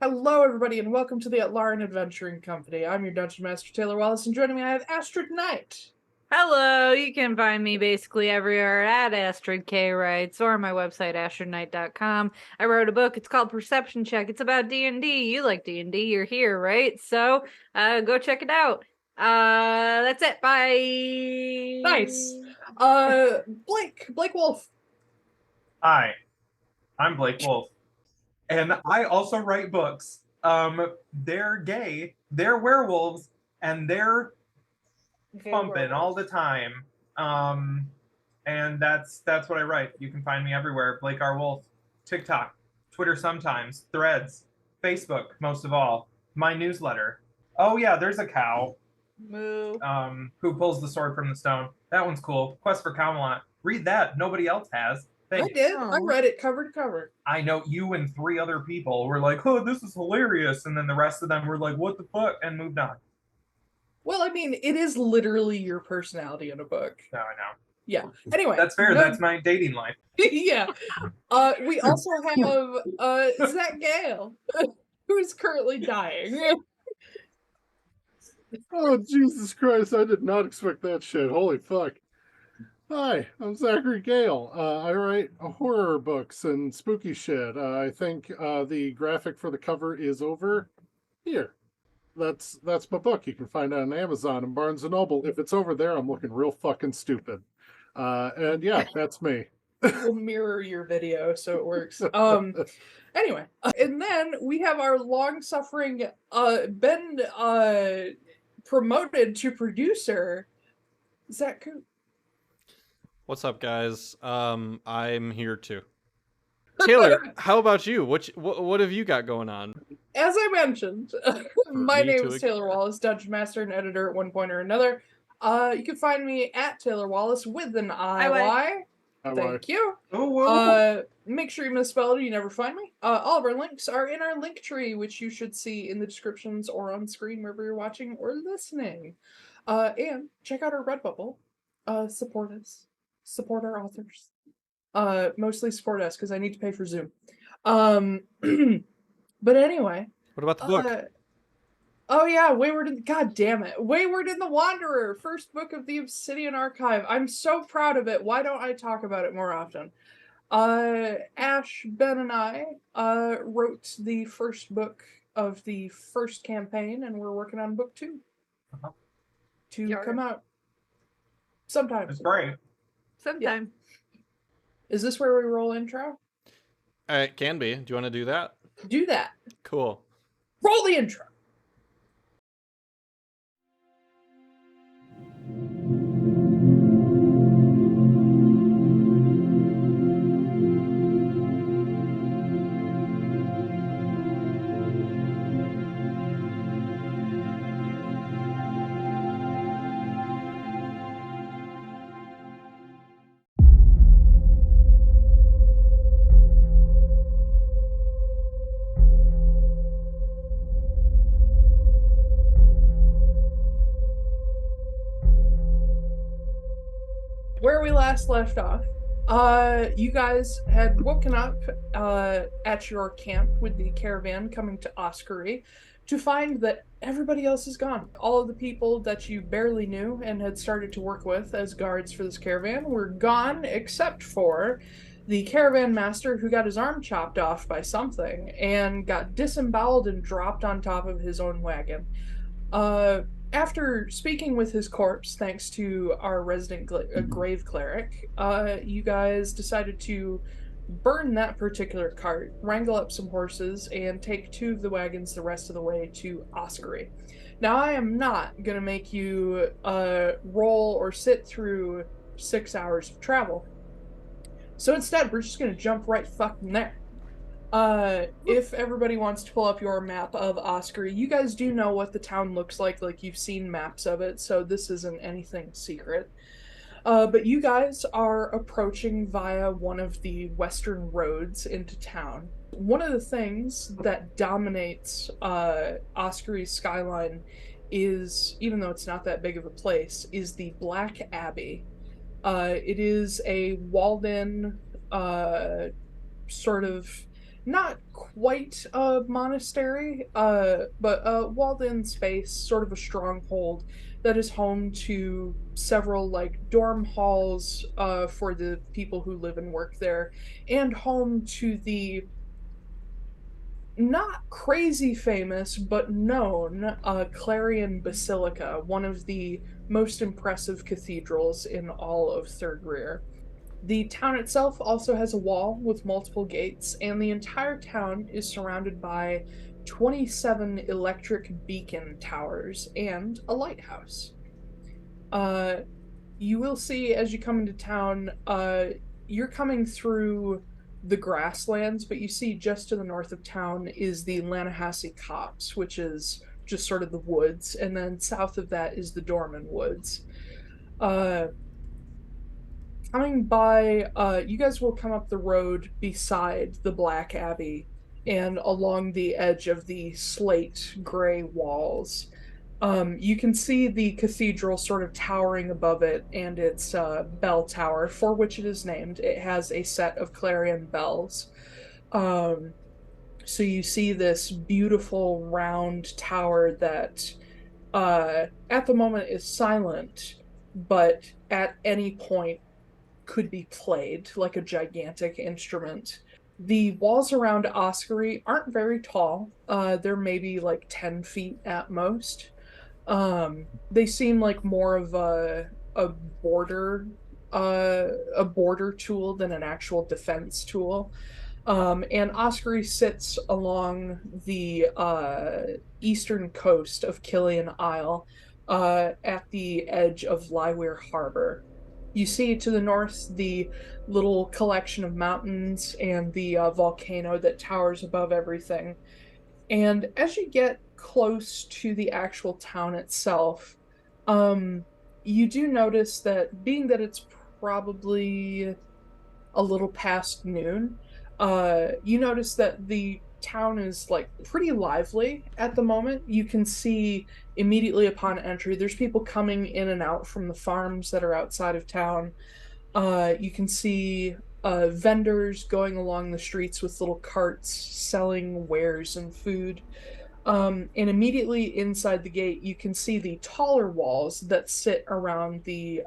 Hello, everybody, and welcome to the Atlaran Adventuring Company. I'm your Dungeon Master, Taiylor Wallace, and joining me I have Astrid Knight. Hello, you can find me basically everywhere at Astrid K Writes or my website, astridknight.com. I wrote a book. It's called Perception Check. It's about D&D. You like D&D. You're here, right? So go check it out. That's it. Bye. Nice. Blake Wolfe. Hi, I'm Blake Wolfe, and I also write books. They're gay, they're werewolves, and they're pumping all the time. And that's what I write. You can find me everywhere. Blake R. Wolfe, TikTok, Twitter sometimes, Threads, Facebook most of all, my newsletter. Oh yeah, there's a cow. Moo. Who pulls the sword from the stone. That one's cool. Quest for Camelot. Read that. Nobody else has. I did. I read it cover to cover. I know you and 3 other people were like, oh, this is hilarious. And then the rest of them were like, what the fuck? And moved on. Well, I mean, it is literally your personality in a book. No, I know. Yeah. Anyway. That's fair. That's my dating life. Yeah. We also have Zack Gale, who is currently dying. Oh, Jesus Christ, I did not expect that shit. Holy fuck. Hi, I'm Zachary Gale. I write horror books and spooky shit. I think the graphic for the cover is over here. That's my book. You can find it on Amazon and Barnes & Noble. If it's over there, I'm looking real fucking stupid. And yeah, that's me. We'll mirror your video so it works. Anyway, and then we have our long-suffering, been promoted to producer, Zach Koop. What's up, guys? I'm here too. Taiylor, how about you? What have you got going on? As I mentioned, my Me name too is Taiylor Wallace, Dungeon Master and Editor at one point or another. You can find me at Taiylor Wallace with an I-Y. Thank you. Oh, make sure you misspell it, you never find me. All of our links are in our link tree, which you should see in the descriptions or on screen wherever you're watching or listening. And check out our Redbubble. Support us. Support our authors. Mostly support us because I need to pay for Zoom. But anyway. What about the book? Oh yeah, God damn it. Wayward and the Wanderer, first book of the Obsidian Archive. I'm so proud of it. Why don't I talk about it more often? Ash, Ben, and I wrote the first book of the first campaign, and we're working on book 2 to come out sometime. it's great. Sometime. Is this where we roll intro? It can be. Do you want to do that? Do that. Cool. Roll the intro. Where we last left off, you guys had woken up at your camp with the caravan coming to Oskory to find that everybody else is gone. All of the people that you barely knew and had started to work with as guards for this caravan were gone, except for the caravan master who got his arm chopped off by something and got disemboweled and dropped on top of his own wagon. After speaking with his corpse, thanks to our resident grave cleric, you guys decided to burn that particular cart, wrangle up some horses, and take 2 of the wagons the rest of the way to Oskory. Now, I am not going to make you roll or sit through 6 hours of travel. So instead, we're just going to jump right fucking there. If everybody wants to pull up your map of Oskory, you guys do know what the town looks like you've seen maps of it, so this isn't anything secret. But you guys are approaching via one of the western roads into town. One of the things that dominates Oskory's skyline is, even though it's not that big of a place, is the Black Abbey. It is a walled-in sort of not quite a monastery, but a walled-in space, sort of a stronghold that is home to several like dorm halls for the people who live and work there, and home to the not crazy famous but known Clarion Basilica, one of the most impressive cathedrals in all of Third Rear. The town itself also has a wall with multiple gates, and the entire town is surrounded by 27 electric beacon towers and a lighthouse. You will see as you come into town, you're coming through the grasslands, but you see just to the north of town is the Lannahechee Copse, which is just sort of the woods, and then south of that is the Dorman Woods. Coming by, you guys will come up the road beside the Black Abbey and along the edge of the slate gray walls. You can see the cathedral sort of towering above it and its bell tower, for which it is named. It has a set of clarion bells. So you see this beautiful round tower that at the moment is silent, but at any point could be played like a gigantic instrument. The walls around Oskory aren't very tall. They're maybe like 10 feet at most. They seem like more of a border tool than an actual defense tool. And Oskory sits along the eastern coast of Killian Isle, at the edge of Lyweir Harbor. You see to the north the little collection of mountains and the volcano that towers above everything. And as you get close to the actual town itself, you do notice that, being that it's probably a little past noon, you notice that the town is like pretty lively at the moment. You can see immediately upon entry there's people coming in and out from the farms that are outside of town. You can see vendors going along the streets with little carts selling wares and food. And immediately inside the gate you can see the taller walls that sit around the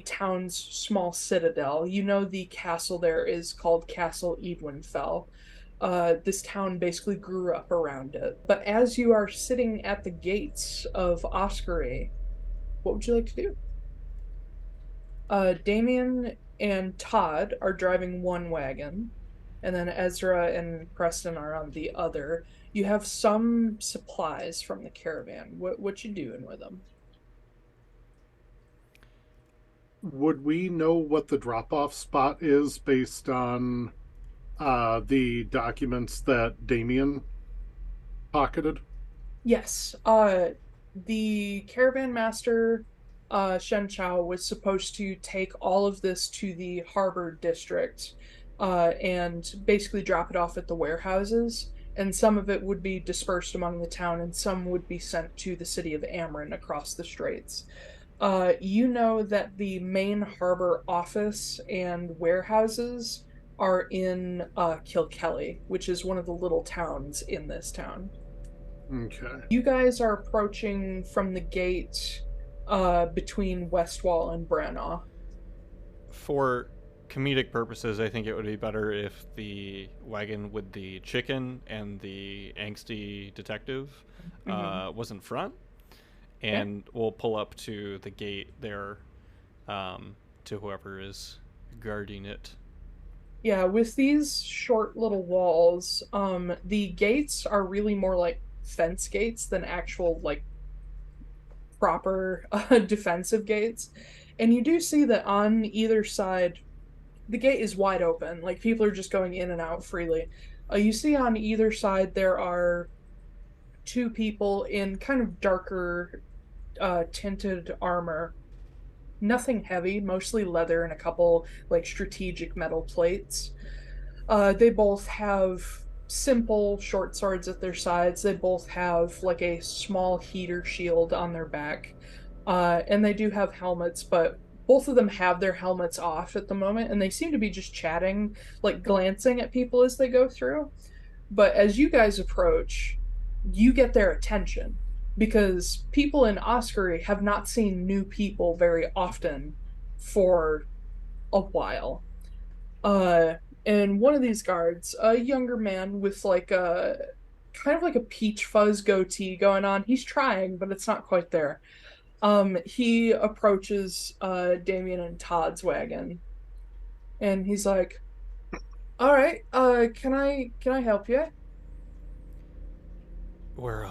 town's small citadel. You know, the castle there is called Castle Edwinfell. This town basically grew up around it. But as you are sitting at the gates of Oskory, what would you like to do? Damian and Todd are driving one wagon, and then Ezra and Preston are on the other. You have some supplies from the caravan. What you doing with them? Would we know what the drop-off spot is based on the documents that Damian pocketed? Yes. The caravan master, Shen Chao, was supposed to take all of this to the harbor district and basically drop it off at the warehouses. And some of it would be dispersed among the town, and some would be sent to the city of Amran across the straits. You know that the main harbor office and warehouses are in Kilkelly, which is one of the little towns in this town. Okay. You guys are approaching from the gate between Westwall and Branagh. For comedic purposes, I think it would be better if the wagon with the chicken and the angsty detective was in front. And we'll pull up to the gate there to whoever is guarding it. Yeah, with these short little walls, the gates are really more like fence gates than actual, like, proper defensive gates. And you do see that on either side, the gate is wide open. Like, people are just going in and out freely. You see on either side there are two people in kind of darker tinted armor. Nothing heavy, mostly leather and a couple like strategic metal plates. They both have simple short swords at their sides. They both have like a small heater shield on their back. And they do have helmets, but both of them have their helmets off at the moment, and they seem to be just chatting, like glancing at people as they go through. But as you guys approach, you get their attention because people in Oskory have not seen new people very often for a while. And one of these guards, a younger man with like a kind of like a peach fuzz goatee going on, he's trying, but it's not quite there. He approaches Damian and Todd's wagon, and he's like, "All right, can I help you?" We're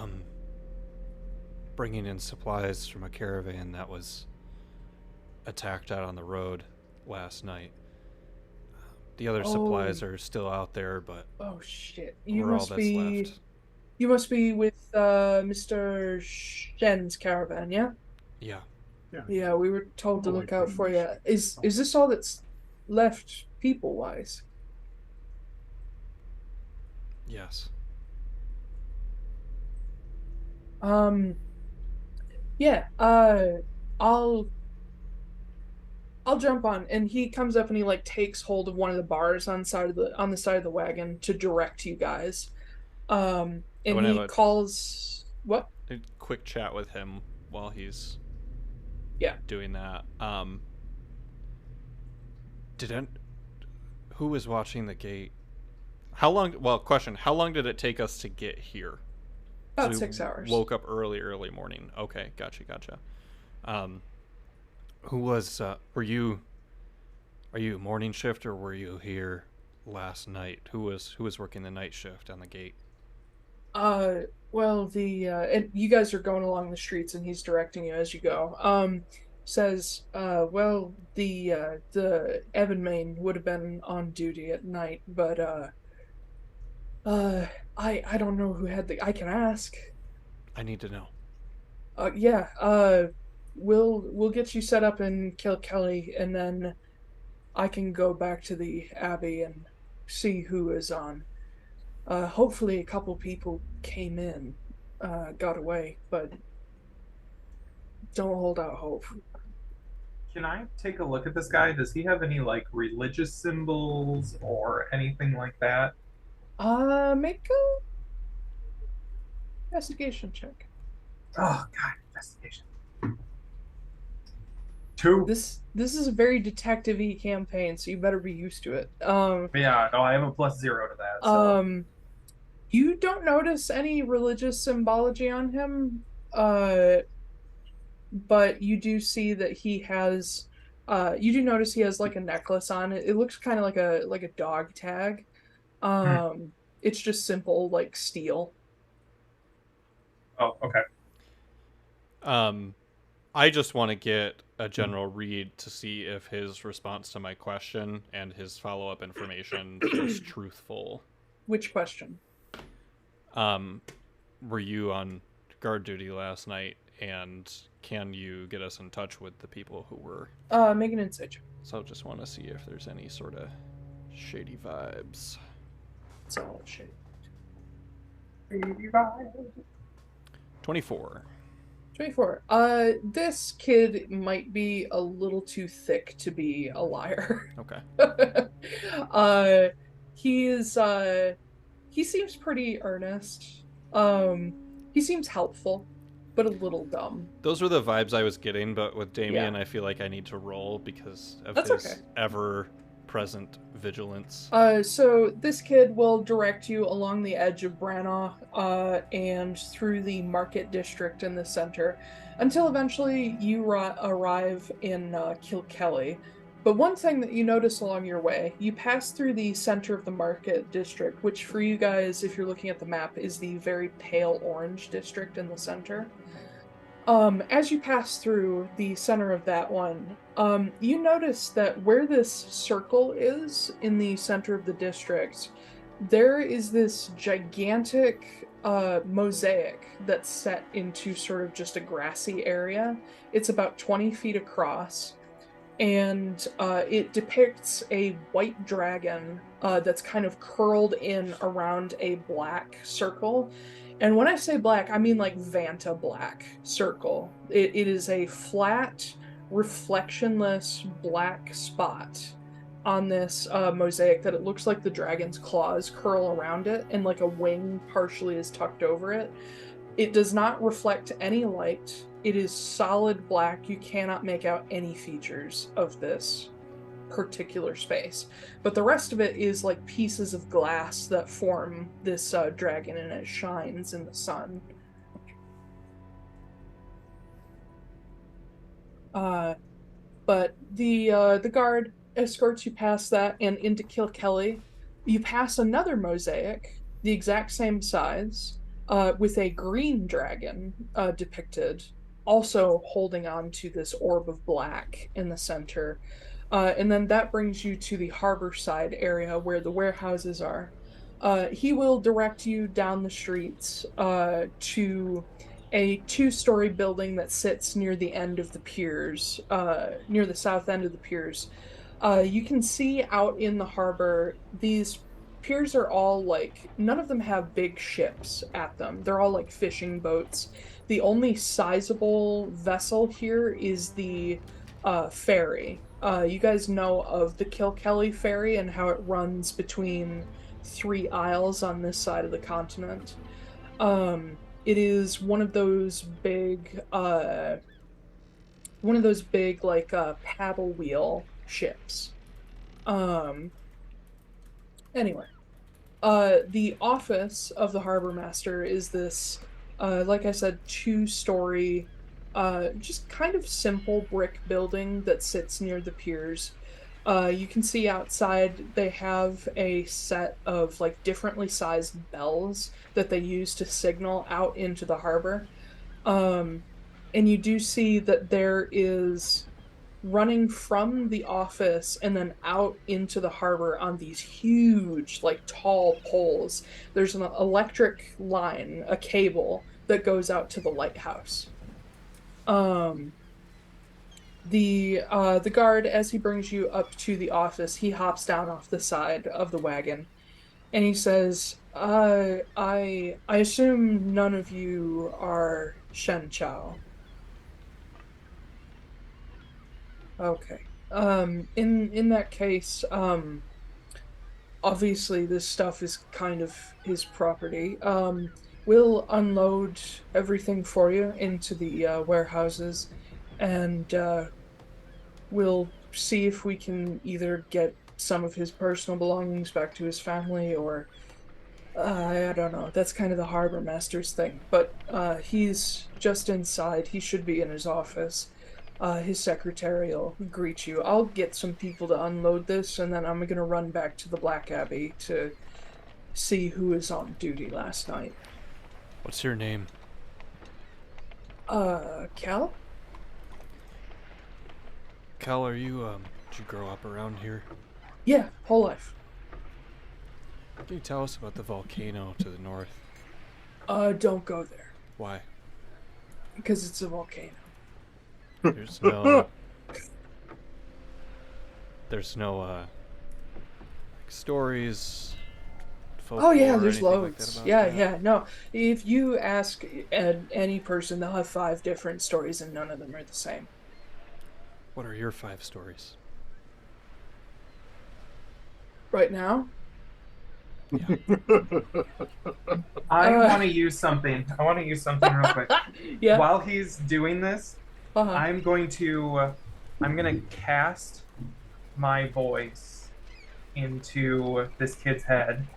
bringing in supplies from a caravan that was attacked out on the road last night. The other supplies are still out there, but oh shit, we're all that's left. You must be with Mr. Shen's caravan, yeah? Yeah. Yeah, we were told to look out for you. Is this all that's left people wise? Yes. Yeah, I'll jump on. And he comes up and he like takes hold of one of the bars on the side of the wagon to direct you guys. And he calls what? A quick chat with him while he's doing that. Who was watching the gate? How long did it take us to get here? About 6 hours. Woke up early morning. Okay, gotcha. Who was are you morning shift or were you here last night? Who was working the night shift on the gate? Well, and you guys are going along the streets and he's directing you as you go. Says, well, the Evan Main would have been on duty at night, but I don't know who had I can ask. I need to know. Yeah, we'll get you set up in Kilkelly, and then I can go back to the Abbey and see who is on. Hopefully a couple people came in, got away, but don't hold out hope. Can I take a look at this guy? Does he have any, like, religious symbols or anything like that? Make a investigation check. Oh, God, investigation. 2. This is a very detective-y campaign, so you better be used to it. Yeah, no, I have a +0 to that. So. You don't notice any religious symbology on him, but you do see that he has. You do notice he has like a necklace on it. It looks kind of like a dog tag. It's just simple like steel. Oh, okay. I just want to get a general read to see if his response to my question and his follow-up information is truthful. Which question? Were you on guard duty last night, and can you get us in touch with the people who were? Make an insight check. So I just want to see if there's any sort of shady vibes. It's all shady. 24. 24. This kid might be a little too thick to be a liar. Okay. He seems pretty earnest. He seems helpful, but a little dumb. Those were the vibes I was getting, but with Damian, I feel like I need to roll because of his ever-present vigilance. So this kid will direct you along the edge of Branagh, and through the market district in the center, until eventually you arrive in Kilkelly. But one thing that you notice along your way, you pass through the center of the market district, which for you guys, if you're looking at the map, is the very pale orange district in the center. As you pass through the center of that one, you notice that where this circle is in the center of the district, there is this gigantic mosaic that's set into sort of just a grassy area. It's about 20 feet across. And it depicts a white dragon that's kind of curled in around a black circle. And when I say black, I mean like Vanta black circle. It is a flat, reflectionless black spot on this mosaic that it looks like the dragon's claws curl around it and like a wing partially is tucked over it. It does not reflect any light. It is solid black. You cannot make out any features of this particular space. But the rest of it is like pieces of glass that form this dragon, and it shines in the sun. But the guard escorts you past that and into Kilkelly. You pass another mosaic, the exact same size, with a green dragon depicted, also holding on to this orb of black in the center. And then that brings you to the harbor side area where the warehouses are. He will direct you down the streets to a 2-story building that sits near the end of the piers, near the south end of the piers. You can see out in the harbor, these piers are all like, none of them have big ships at them. They're all like fishing boats. The only sizable vessel here is the ferry. You guys know of the Kilkelly ferry and how it runs between 3 isles on this side of the continent. It is one of those big like paddle wheel ships. Anyway, the office of the harbor master is this, like I said, 2-story, just kind of simple brick building that sits near the piers. You can see outside they have a set of like differently sized bells that they use to signal out into the harbor. And you do see that there is, running from the office and then out into the harbor on these huge, like tall poles, there's an electric line, a cable that goes out to the lighthouse. The guard, as he brings you up to the office, he hops down off the side of the wagon and he says, I assume none of you are Shen Chao. Okay. In that case, obviously this stuff is kind of his property. We'll unload everything for you into the warehouses, and we'll see if we can either get some of his personal belongings back to his family, or I don't know. That's kind of the harbor master's thing. But he's just inside. He should be in his office. His secretary will greet you. I'll get some people to unload this, and then I'm gonna run back to the Black Abbey to see who was on duty last night. What's your name? Cal? Cal, are you, did you grow up around here? Yeah, whole life. Can you tell us about the volcano to the north? Don't go there. Why? Because it's a volcano. There's no... like, stories... Oh yeah, there's loads. loads. Yeah, no. If you ask any person, they'll have 5 different stories and none of them are the same. What are your 5 stories? Right now? Yeah. I want to use something. I want to use something real quick. Yeah. While he's doing this, I'm going to cast my voice into this kid's head.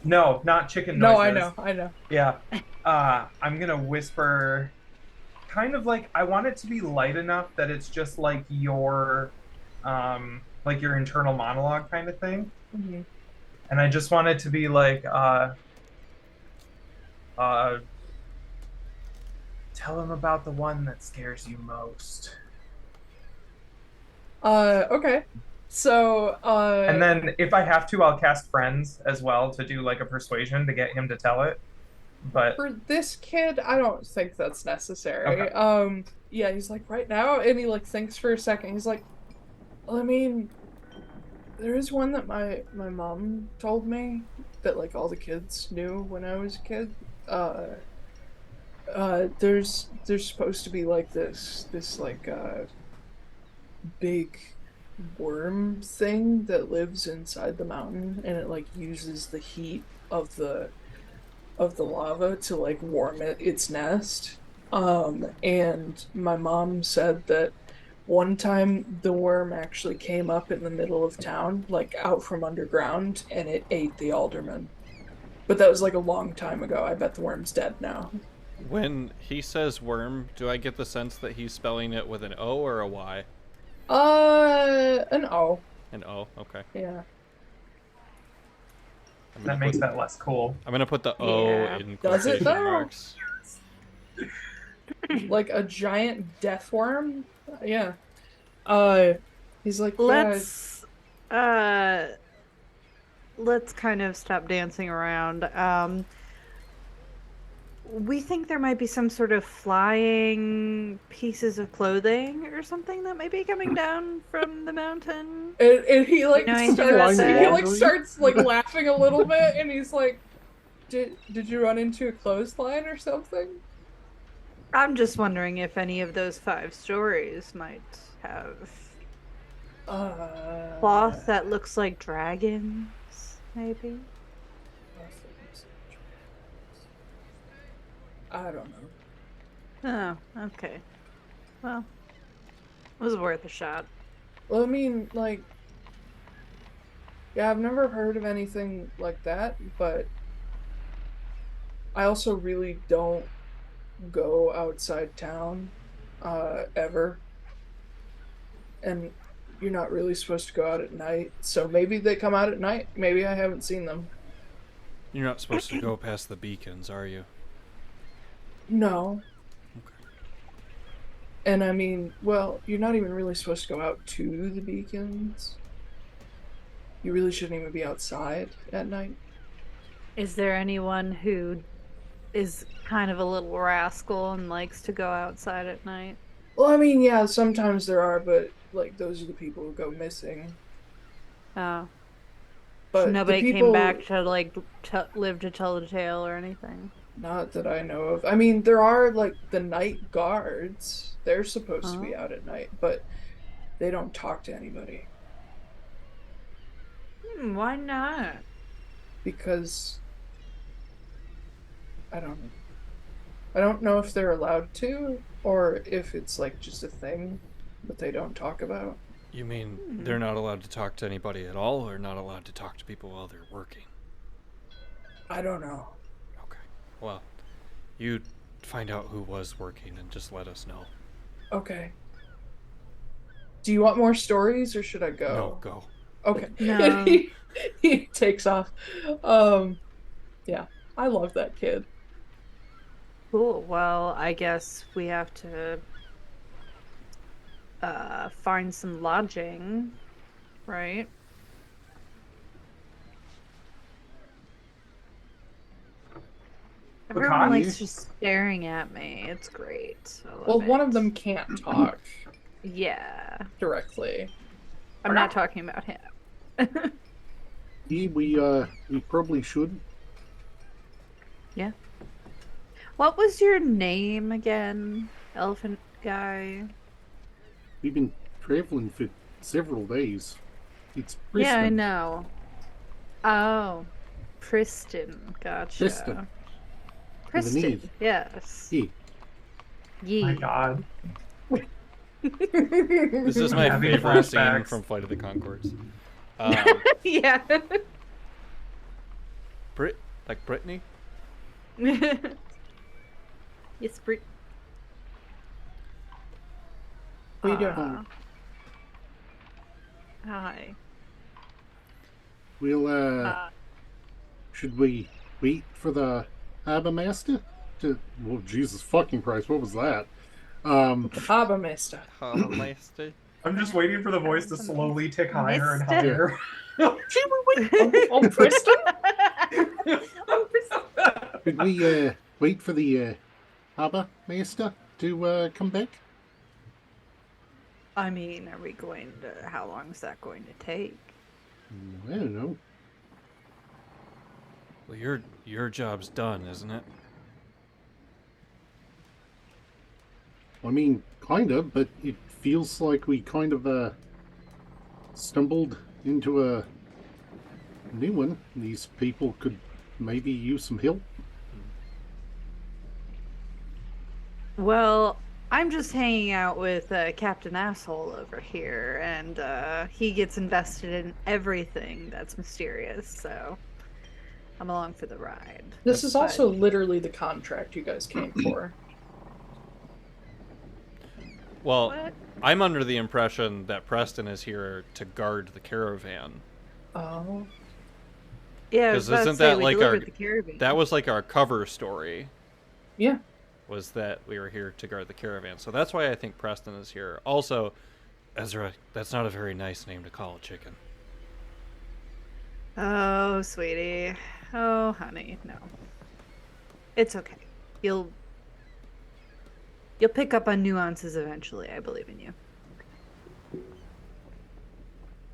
No, not chicken noises. No, I know. Yeah. I'm gonna whisper, kind of like, I want it to be light enough that it's just like your internal monologue kind of thing. Mm-hmm. And I just want it to be like, tell him about the one that scares you most. Okay. So, and then if I have to, I'll cast friends as well to do like a persuasion to get him to tell it. But for this kid, I don't think that's necessary. Okay. Yeah, he's like, right now, and he like thinks for a second. He's like, well, I mean, there is one that my mom told me that like all the kids knew when I was a kid. There's supposed to be like this like big worm thing that lives inside the mountain, and it like uses the heat of the lava to like warm its nest. And my mom said that one time the worm actually came up in the middle of town, like out from underground, and it ate the alderman. But that was like a long time ago. I bet the worm's dead now. When he says worm, do I get the sense that he's spelling it with an O or a Y? An O. An O, okay. Yeah. That makes that less cool. I'm gonna put the O Yeah. in Does it, quotation though? marks. Like a giant death worm? Yeah. He's like, yeah, Let's kind of stop dancing around. We think there might be some sort of flying pieces of clothing or something that might be coming down from the mountain. and he like You know anything starts about he that? like starts like laughing a little bit, and he's like, did you run into a clothesline or something? I'm just wondering if any of those 5 stories might have cloth that looks like dragons, maybe? I don't know. Oh, okay. Well, it was worth a shot. Well, I mean, like, yeah, I've never heard of anything like that, but I also really don't go outside town, ever. And you're not really supposed to go out at night, so maybe they come out at night. Maybe I haven't seen them. You're not supposed to go past the beacons, are you? No. Okay. And I mean, well, you're not even really supposed to go out to the beacons. You really shouldn't even be outside at night. Is there anyone who is kind of a little rascal and likes to go outside at night? Well, I mean, yeah, sometimes there are, but like those are the people who go missing. Oh. But Nobody the people, came back to like live to tell the tale or anything. not that I know of. I mean, there are like the night guards. They're supposed to be Oh. out at night, but they don't talk to anybody Why not? because I don't know. I don't know if they're allowed to or if it's like just a thing that they don't talk about. You mean they're not allowed to talk to anybody at all, or not allowed to talk to people while they're working? I don't know. Okay. Well, you find out who was working and just let us know. Okay. Do you want more stories or should I go? No, go. Okay. No. And he takes off. Yeah. I love that kid. Cool. Well, I guess we have to find some lodging, right? Everyone likes just staring at me. It's great. I love Well, one it. of them can't talk Yeah. directly. I'm not talking about him. Yeah, we probably should. Yeah. What was your name again, elephant guy? We've been traveling for several days. It's Preston. Yeah, I know. Oh, Preston. Gotcha. Preston. With an Preston. E. Yes. Yeah. Yee. My God. This is my Having favorite scene flashbacks. from Flight of the Conchords. Yeah. Like Brittany? Yes, Brit. What are you doing? Hi. We'll, should we wait for the harbor master to... Well, Jesus fucking Christ, what was that? Harbor Master. Master. I'm just waiting for the voice to slowly tick higher and Mister. higher. Oh, Preston? Should we, wait for the, harbor master to, come back? I mean, are we going to... How long is that going to take? I don't know. Well, your job's done, isn't it? I mean, kind of, but it feels like we kind of stumbled into a new one. These people could maybe use some help. Well, I'm just hanging out with Captain Asshole over here, and he gets invested in everything that's mysterious, so I'm along for the ride. This is also literally the contract you guys came for. Well, What? I'm under the impression that Preston is here to guard the caravan. Oh. Yeah, Because isn't isn't that like our... the caravan. That was like our cover story. Yeah. Was that we were here to guard the caravan. So that's why I think Preston is here. Also, Ezra, that's not a very nice name to call a chicken. Oh, sweetie. Oh, honey, no. It's okay. You'll pick up on nuances eventually. I believe in you.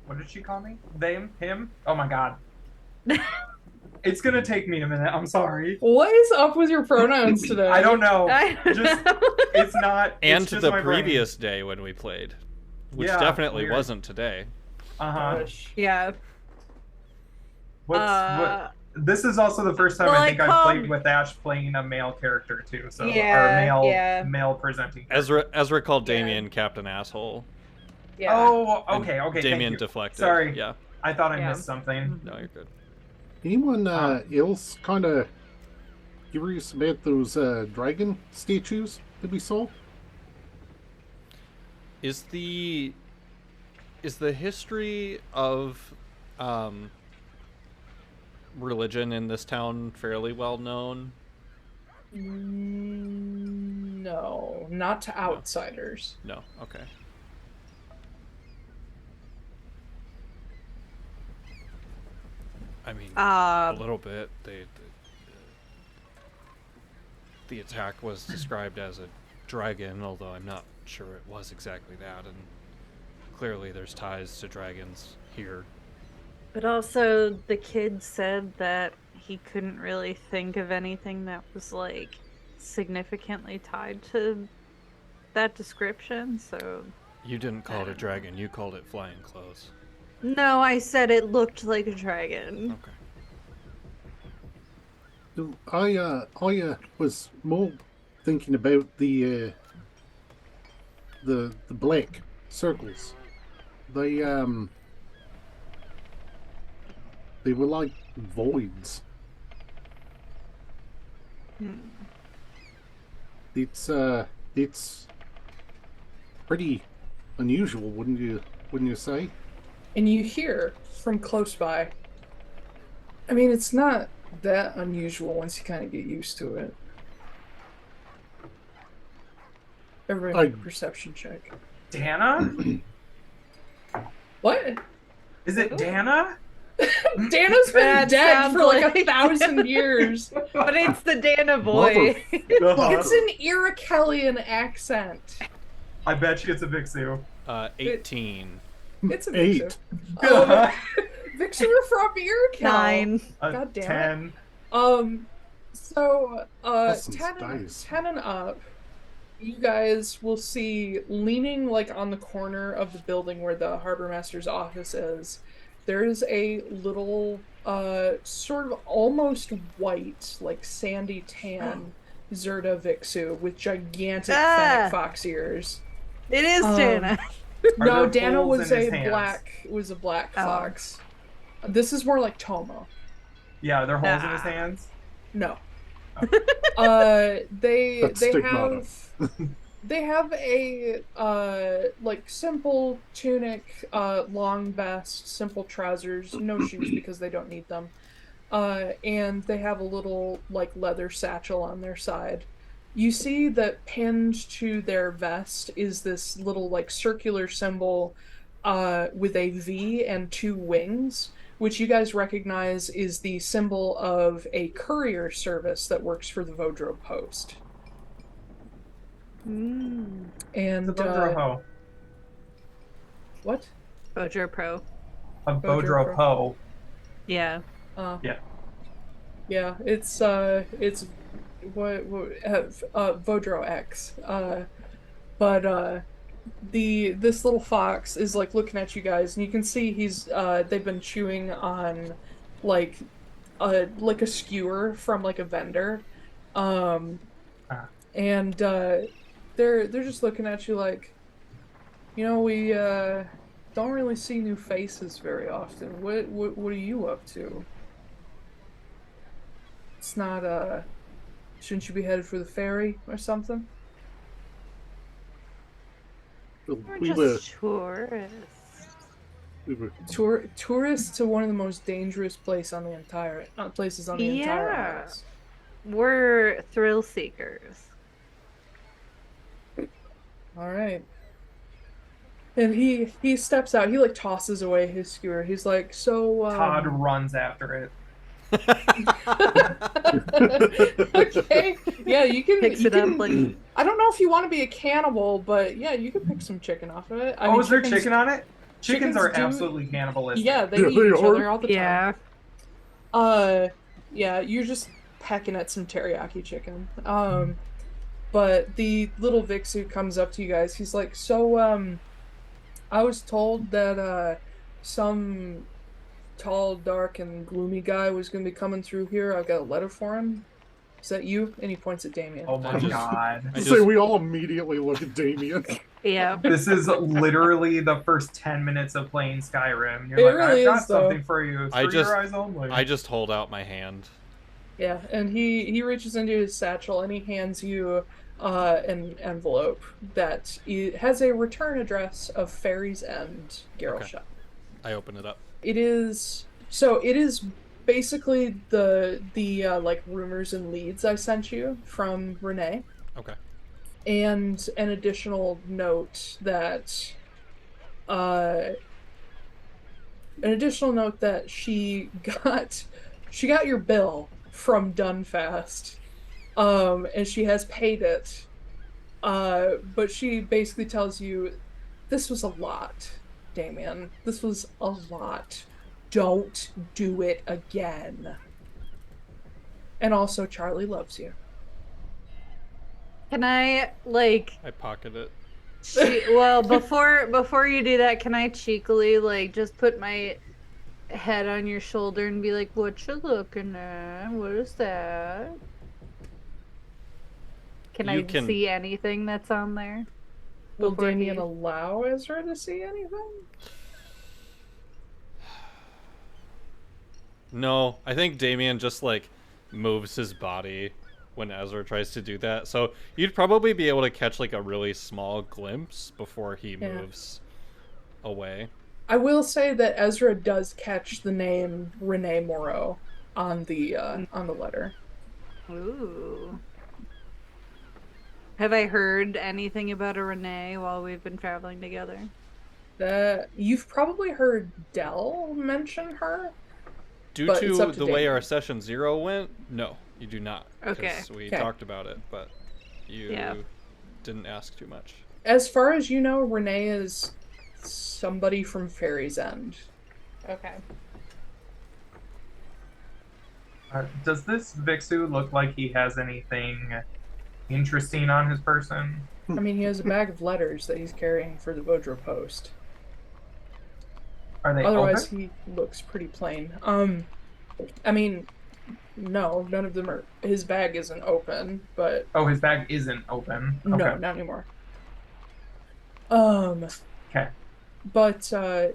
What did she call me? Them? Him? Oh my god. It's gonna take me a minute. I'm sorry. What is up with your pronouns today? I don't know. I don't Just know. it's not. And it's just the my brain. previous day when we played. Which Yeah, definitely weird. wasn't today. Gosh. Yeah. What? This is also the first time well, I think I I've played called- with Ash playing a male character too. So Yeah, or yeah. male presenting. character. Ezra called Yeah. Damian Captain Asshole. Yeah. Oh, and okay. Thank Damian you. deflected. Sorry. Yeah. I thought I Yeah. missed something. No, you're good. Anyone else kind of curious about those dragon statues that we saw? Is the history of religion in this town fairly well known? No, not to outsiders. No. Okay. I mean, a little bit. The attack was described as a dragon, although I'm not sure it was exactly that, and clearly there's ties to dragons here. But also, the kid said that he couldn't really think of anything that was, like, significantly tied to that description, so... You didn't call it a dragon, you called it flying clothes. No, I said it looked like a dragon. Okay. I was more thinking about the black circles. They were like voids. It's pretty unusual, wouldn't you say? And you hear from close by. I mean, it's not that unusual once you kind of get used to it. Everybody make a perception check. Dana? What? Is it Dana? Dana's been That dead sounds for like like- 1,000 years. But it's the Dana boy. It's an Irakelian accent. I bet you it's a Vixu. 18. It's a 8. Vixu. Vixu from Irakel. 9. God damn it. 10. So, That's some 10 spice. and up, you guys will see leaning like on the corner of the building where the harbor master's office is. There's a little, sort of almost white, like sandy tan Zerda Vixu with gigantic fennec fox ears. It is Dana. Are No, there Dana holes was in his a hands? black Oh. fox. This is more like Tomo. Yeah, are there holes in his Ah. hands? No. That's They stigmata. have a like simple tunic, long vest, simple trousers, no shoes because they don't need them. And they have a little like leather satchel on their side. You see that pinned to their vest is this little like circular symbol with a V and 2 wings, which you guys recognize is the symbol of a courier service that works for the Vodro Post. And The Bodro Ho. what? Bojo Pro. A Bodro Bodro Pro. Ho. Yeah. Yeah. Yeah, it's what Vodro X. But this little fox is like looking at you guys, and you can see they've been chewing on like a skewer from like a vendor. Um Ah. and they're just looking at you like, we don't really see new faces very often. What are you up to? It's not shouldn't you be headed for the ferry or something? We're We just tourists. Tourists to one of the most dangerous places on the entire Yeah. islands. We're thrill seekers. All right. And he steps out. He like tosses away his skewer. He's like, so Todd runs after it. Okay. Yeah, you can Picks you it can up like I don't know if you want to be a cannibal, but yeah, you can pick some chicken off of it. Is there chicken on it? Chickens are do- absolutely cannibalistic. Yeah, they Yeah, eat they each are. other all the time. yeah. Yeah, you're just pecking at some teriyaki chicken. But the little Vixu comes up to you guys. He's like, so, I was told that, some tall, dark, and gloomy guy was gonna be coming through here. I've got a letter for him. Is that you? And he points at Damian. Oh my god. say we all immediately look at Damian. Yeah. This is literally the first 10 minutes of playing Skyrim. You're It like, really I've got is, though. something for you. It's for your eyes only. I just hold out my hand. Yeah, and he reaches into his satchel and he hands you an envelope that has a return address of Ferry's End, Geralshire. Okay. I open it up. It is basically the like rumors and leads I sent you from Renee, Okay. and an additional note that she got your bill from Dunfast, and she has paid it, but she basically tells you this was a lot, Damian. This was a lot. Don't do it again. And also, Charlie loves you. Can I like I pocket it. well before you do that, can I cheekily like just put my head on your shoulder and be like, what you looking at? What is that? Can You I can- see anything that's on there? Will Before Damian he- allow Ezra to see anything? No, I think Damian just like moves his body when Ezra tries to do that. So you'd probably be able to catch like a really small glimpse before he Yeah. moves away. I will say that Ezra does catch the name Renee Moreau on the letter. Ooh. Have I heard anything about a Renee while we've been traveling together? That you've probably heard Dell mention her. Due But it's to up to the way Damian. our session 0 went, no, you do not. 'cause Okay. We Okay. talked about it, but you Yeah. didn't ask too much. As far as you know, Renee is somebody from Ferry's End. Okay. Does this Vixu look like he has anything interesting on his person? I mean, he has a bag of letters that he's carrying for the Vodro Post. Are they Otherwise, open? he looks pretty plain. I mean, no, none of them are. His bag isn't open, but Oh, his bag isn't open. no, Okay. not anymore. Okay. But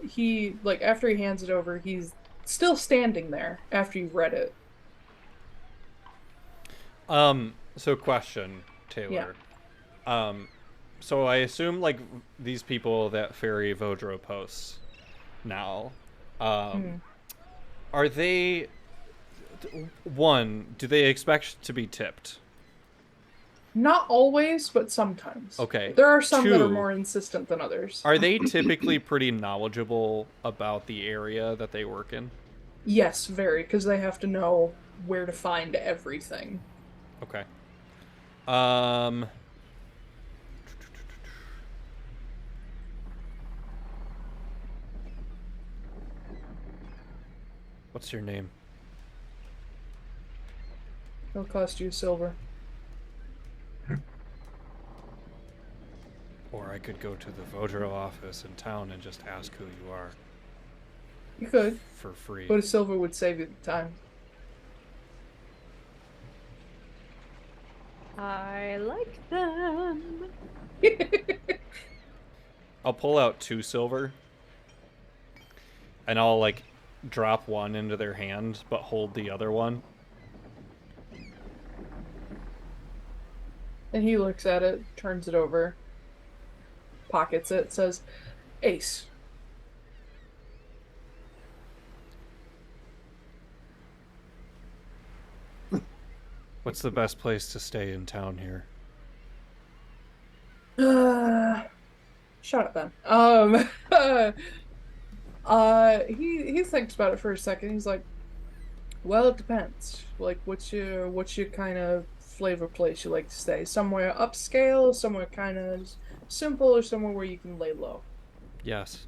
he, like, after he hands it over, he's still standing there after you've read it. So question, Taiylor. Yeah. So I assume like these people that ferry Vodro posts now, are they, one, do they expect to be tipped? Not always, but sometimes. Okay. There are some that are Two, more insistent than others. Are they typically pretty knowledgeable about the area that they work in? Yes, very, because they have to know where to find everything. Okay. What's your name? It'll cost you silver. I could go to the Vodro office in town and just ask who you are You could, for free. but a silver would save you the time. I like them. I'll pull out 2 silver, and I'll like drop one into their hand, but hold the other one. And he looks at it, turns it over, pockets it, says, Ace. What's the best place to stay in town here? Shut up, Ben. He thinks about it for a second. He's like, well, it depends. Like, what's your kind of flavor place you like to stay? Somewhere upscale, somewhere kind of simple, or somewhere where you can lay low? Yes.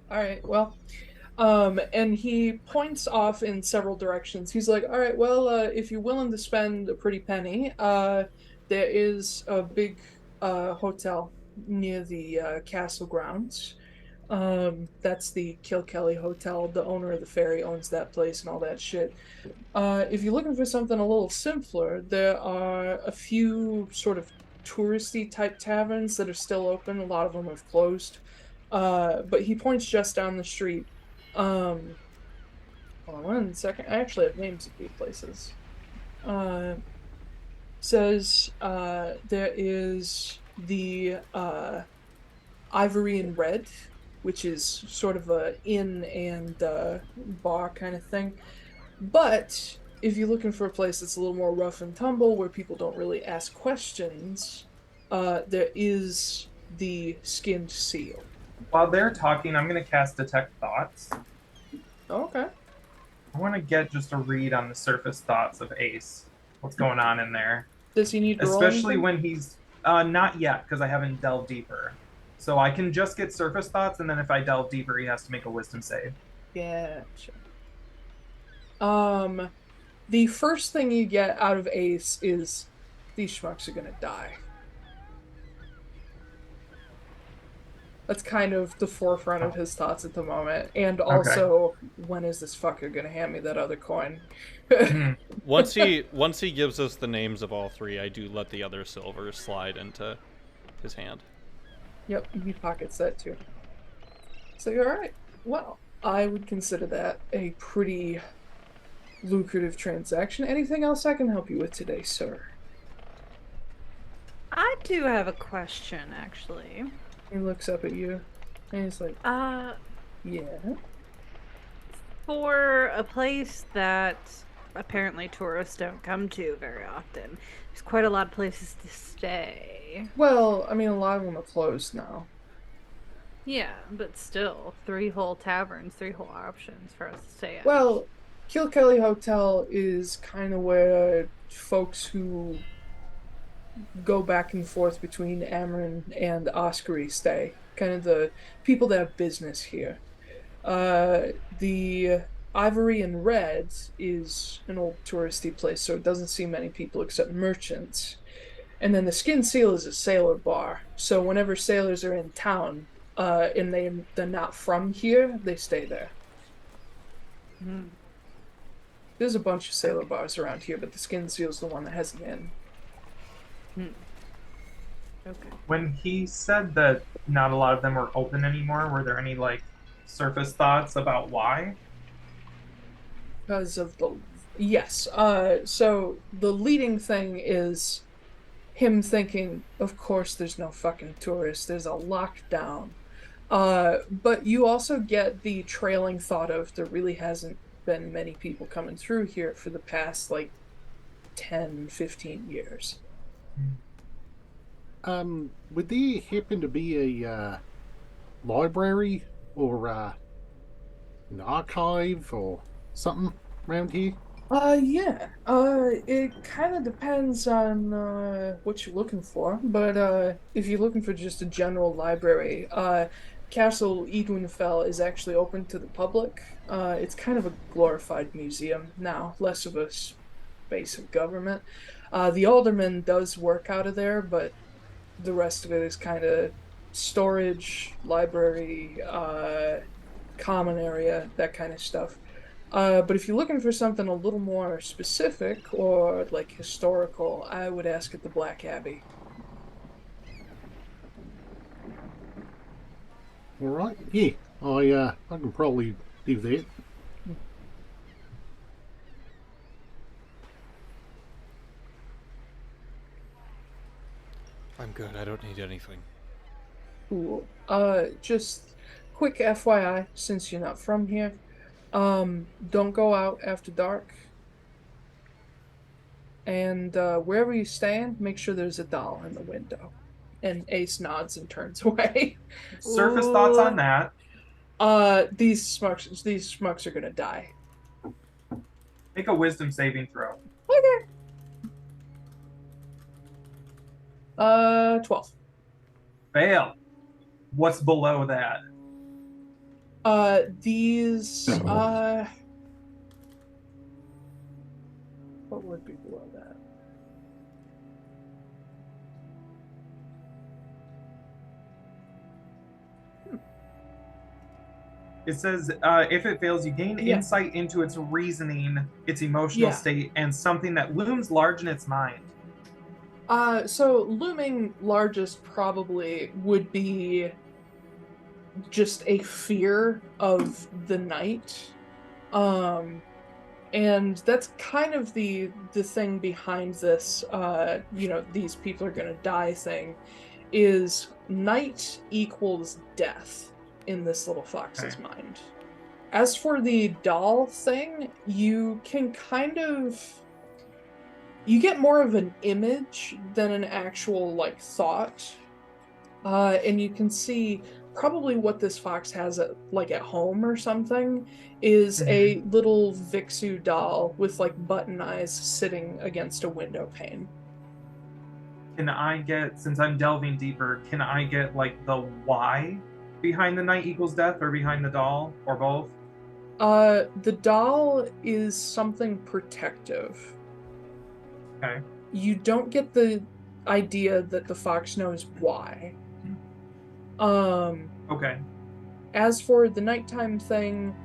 All right, well, and he points off in several directions. He's like, all right, well, if you're willing to spend a pretty penny, there is a big hotel near the castle grounds. That's the Kilkelly Hotel. The owner of the ferry owns that place and all that shit. If you're looking for something a little simpler, there are a few sort of touristy type taverns that are still open. A lot of them have closed. But he points just down the street. Hold on 1 second. I actually have names of these places. Says there is the Ivory and Red, which is sort of a inn and bar kind of thing. But if you're looking for a place that's a little more rough and tumble, where people don't really ask questions, there is the Skinned Seal. While they're talking, I'm going to cast Detect Thoughts. Oh, okay. I want to get just a read on the surface thoughts of Ace. What's going on in there? Does he need to roll Especially anything? when he's... not yet, because I haven't delved deeper. So I can just get surface thoughts, and then if I delve deeper, he has to make a wisdom save. Yeah, sure. The first thing you get out of Ace is these schmucks are gonna die. That's kind of the forefront of his thoughts at the moment. And also, when is this fucker gonna hand me that other coin? Once he gives us the names of all 3, I do let the other silver slide into his hand. Yep, he pockets that too. So, alright. Well, I would consider that a pretty lucrative transaction. Anything else I can help you with today, sir? I do have a question, actually. He looks up at you, and he's like, yeah? For a place that apparently tourists don't come to very often, there's quite a lot of places to stay. Well, I mean, a lot of them are closed now. Yeah, but still, 3 whole taverns, 3 whole options for us to stay at. Well, Kilkelly Hotel is kind of where folks who go back and forth between Ameren and Oskory stay. Kind of the people that have business here. The Ivory and Red is an old touristy place, so it doesn't see many people except merchants. And then the Skin Seal is a sailor bar, so whenever sailors are in town, and they're not from here, they stay there. Hmm. There's a bunch of sailor bars around here, but the Skin Seal's the one that has an inn. Okay. When he said that not a lot of them were open anymore, were there any, like, surface thoughts about why? Because of the... Yes. So the leading thing is him thinking, of course there's no fucking tourists, there's a lockdown. But you also get the trailing thought of there really hasn't been many people coming through here for the past, like, 10, 15 years. Would there happen to be a library or an archive or something around here? Yeah. It kind of depends on what you're looking for, but if you're looking for just a general library, Castle Edwinfell is actually open to the public. It's kind of a glorified museum now, less of a space of government. The alderman does work out of there, but the rest of it is kind of storage, library, common area, that kind of stuff. But if you're looking for something a little more specific or like historical, I would ask at the Black Abbey. All right. Yeah. I can probably do that. I'm good. I don't need anything. Cool. Just quick FYI, since you're not from here, don't go out after dark. And wherever you stand, make sure there's a doll in the window. And Ace nods and turns away. Surface thoughts on that. These schmucks are gonna die. Make a wisdom saving throw. Okay. 12. Fail. What's below that? These what would be below that? It says, if it fails, you gain Yeah. insight into its reasoning, its emotional Yeah. state, and something that looms large in its mind. So looming largest probably would be just a fear of the night. And that's kind of the thing behind this, these people are gonna die thing, is night equals death in this little fox's mind. As for the doll thing, you can kind of, you get more of an image than an actual like thought, and you can see probably what this fox has at home or something is a little Vixu doll with like button eyes sitting against a window pane. Can I get, since I'm delving deeper, can I get like the why behind the night equals death, or behind the doll, or both? The doll is something protective. Okay. You don't get the idea that the fox knows why. Okay. As for the nighttime thing,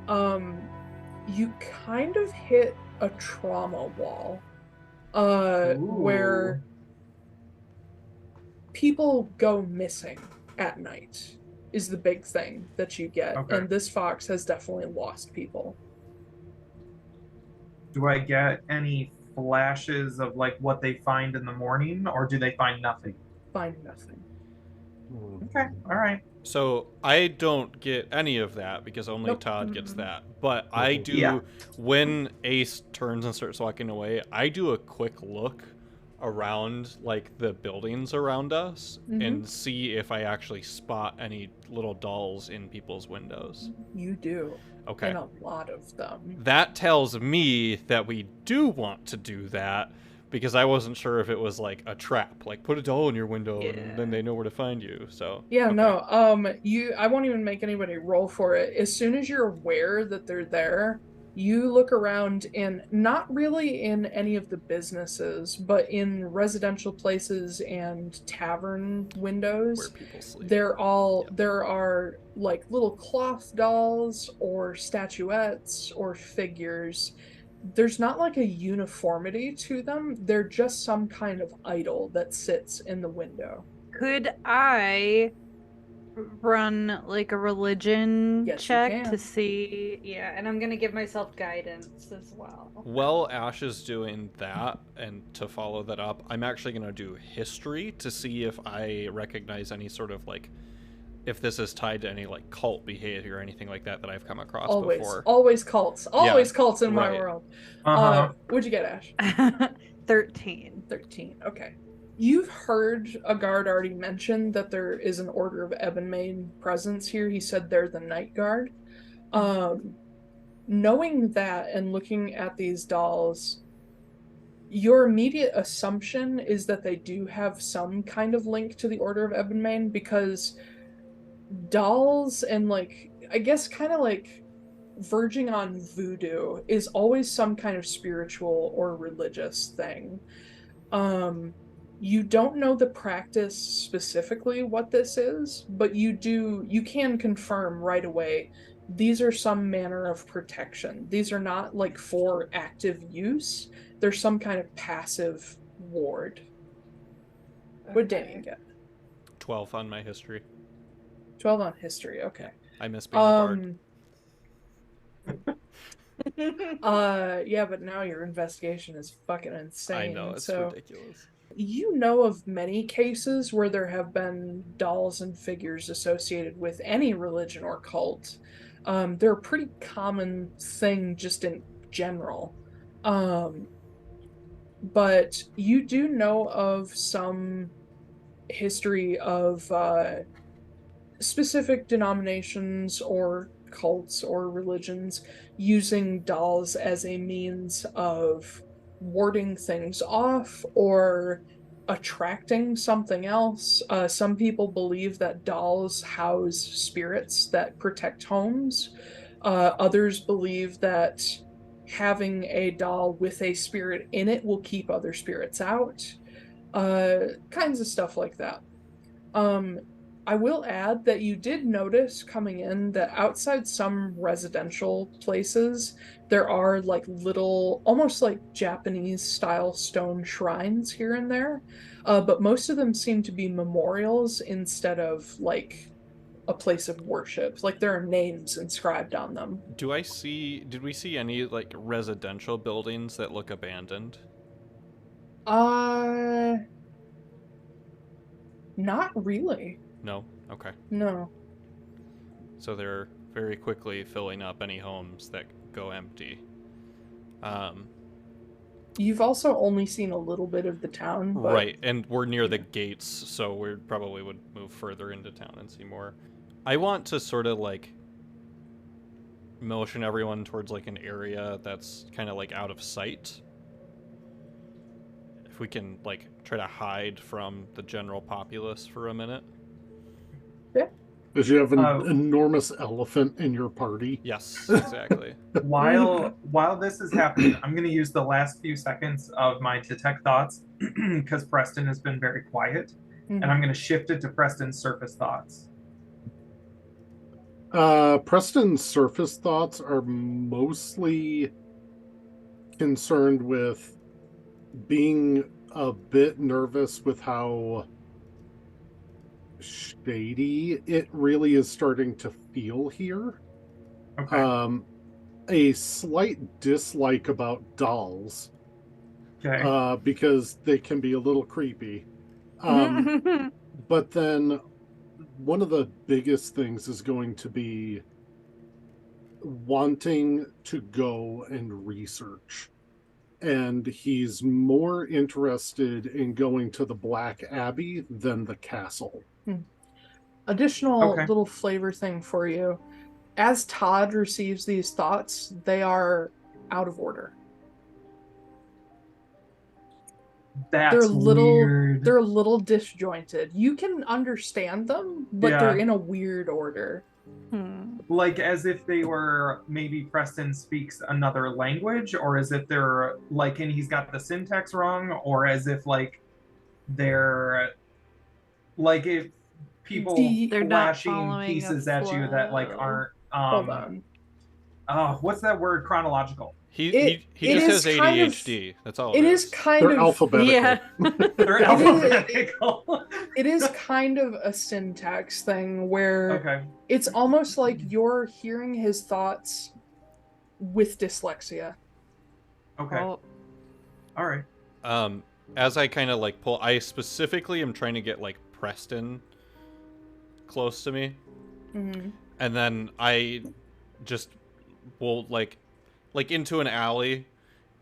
you kind of hit a trauma wall, where people go missing at night is the big thing that you get. Okay. And this fox has definitely lost people. Do I get any flashes of like what they find in the morning, or do they find nothing? Find nothing. Okay. All right. So I don't get any of that because only Nope. Todd gets that. But I do, Yeah. when Ace turns and starts walking away, I do a quick look around like the buildings around us and see if I actually spot any little dolls in people's windows. You do. Okay. And a lot of them. That tells me that we do want to do that because I wasn't sure if it was like a trap, like put a doll in your window and then they know where to find you. So Yeah, okay. no. I won't even make anybody roll for it. As soon as you're aware that they're there, you look around in, not really in any of the businesses, but in residential places and tavern windows. Where people sleep. There are like little cloth dolls or statuettes or figures. There's not like a uniformity to them. They're just some kind of idol that sits in the window. Could I run like a religion Yes, you check can. to see? Yeah, and I'm gonna give myself guidance as well. While Ash is doing that, and to follow that up, I'm actually going to do history to see if I recognize any sort of like, if this is tied to any like cult behavior or anything like that I've come across before. Always cults. Always cults in my right. world. Uh-huh. What'd you get, Ash? 13. 13. Okay. You've heard a guard already mention that there is an Order of Ebonmain presence here. He said they're the Night Guard. Knowing that and looking at these dolls, your immediate assumption is that they do have some kind of link to the Order of Ebonmain, because dolls and like, I guess kind of like verging on voodoo is always some kind of spiritual or religious thing. You don't know the practice specifically what this is, but you can confirm right away these are some manner of protection. These are not like for active use. There's some kind of passive ward. What did Damian get? 12 on my history. 12 on history, okay. I miss being a bard. Yeah, but now your investigation is fucking insane. I know, it's so ridiculous. You know of many cases where there have been dolls and figures associated with any religion or cult. They're a pretty common thing just in general. But you do know of some history of specific denominations or cults or religions using dolls as a means of warding things off or attracting something else. Some people believe that dolls house spirits that protect homes. Others believe that having a doll with a spirit in it will keep other spirits out. Kinds of stuff like that. I will add that you did notice coming in that outside some residential places, there are like little, almost like Japanese style stone shrines here and there. But most of them seem to be memorials instead of like a place of worship. Like there are names inscribed on them. Did we see any like residential buildings that look abandoned? Not really. No? Okay. No. So they're very quickly filling up any homes that go empty. You've also only seen a little bit of the town. But... Right, and we're near the gates, so we probably would move further into town and see more. I want to sort of like motion everyone towards like an area that's kind of like out of sight. If we can like try to hide from the general populace for a minute. Yeah. Because you have an enormous elephant in your party. Yes, exactly. While this is happening, I'm going to use the last few seconds of my detect thoughts because Preston has been very quiet, and I'm going to shift it to Preston's surface thoughts. Preston's surface thoughts are mostly concerned with being a bit nervous with how shady it really is starting to feel here. Okay. A slight dislike about dolls. Okay. Because they can be a little creepy. But then one of the biggest things is going to be wanting to go and research. And he's more interested in going to the Black Abbey than the castle. Additional little flavor thing for you. As Todd receives these thoughts, they are out of order. That's weird. They're a little disjointed. You can understand them, but they're in a weird order. Like as if they were, maybe Preston speaks another language, or as if they're like, and he's got the syntax wrong, or as if like they're like if people flashing pieces at you that like aren't hold on. Oh, what's that word? Chronological. He just has ADHD. That's all. It is kind They're of alphabetical. Yeah. They're alphabetical. It is kind of a syntax thing where Okay. it's almost like you're hearing his thoughts with dyslexia. Okay. Oh. All right. As I kind of like pull, I specifically am trying to get like Preston close to me, and then I just will like into an alley,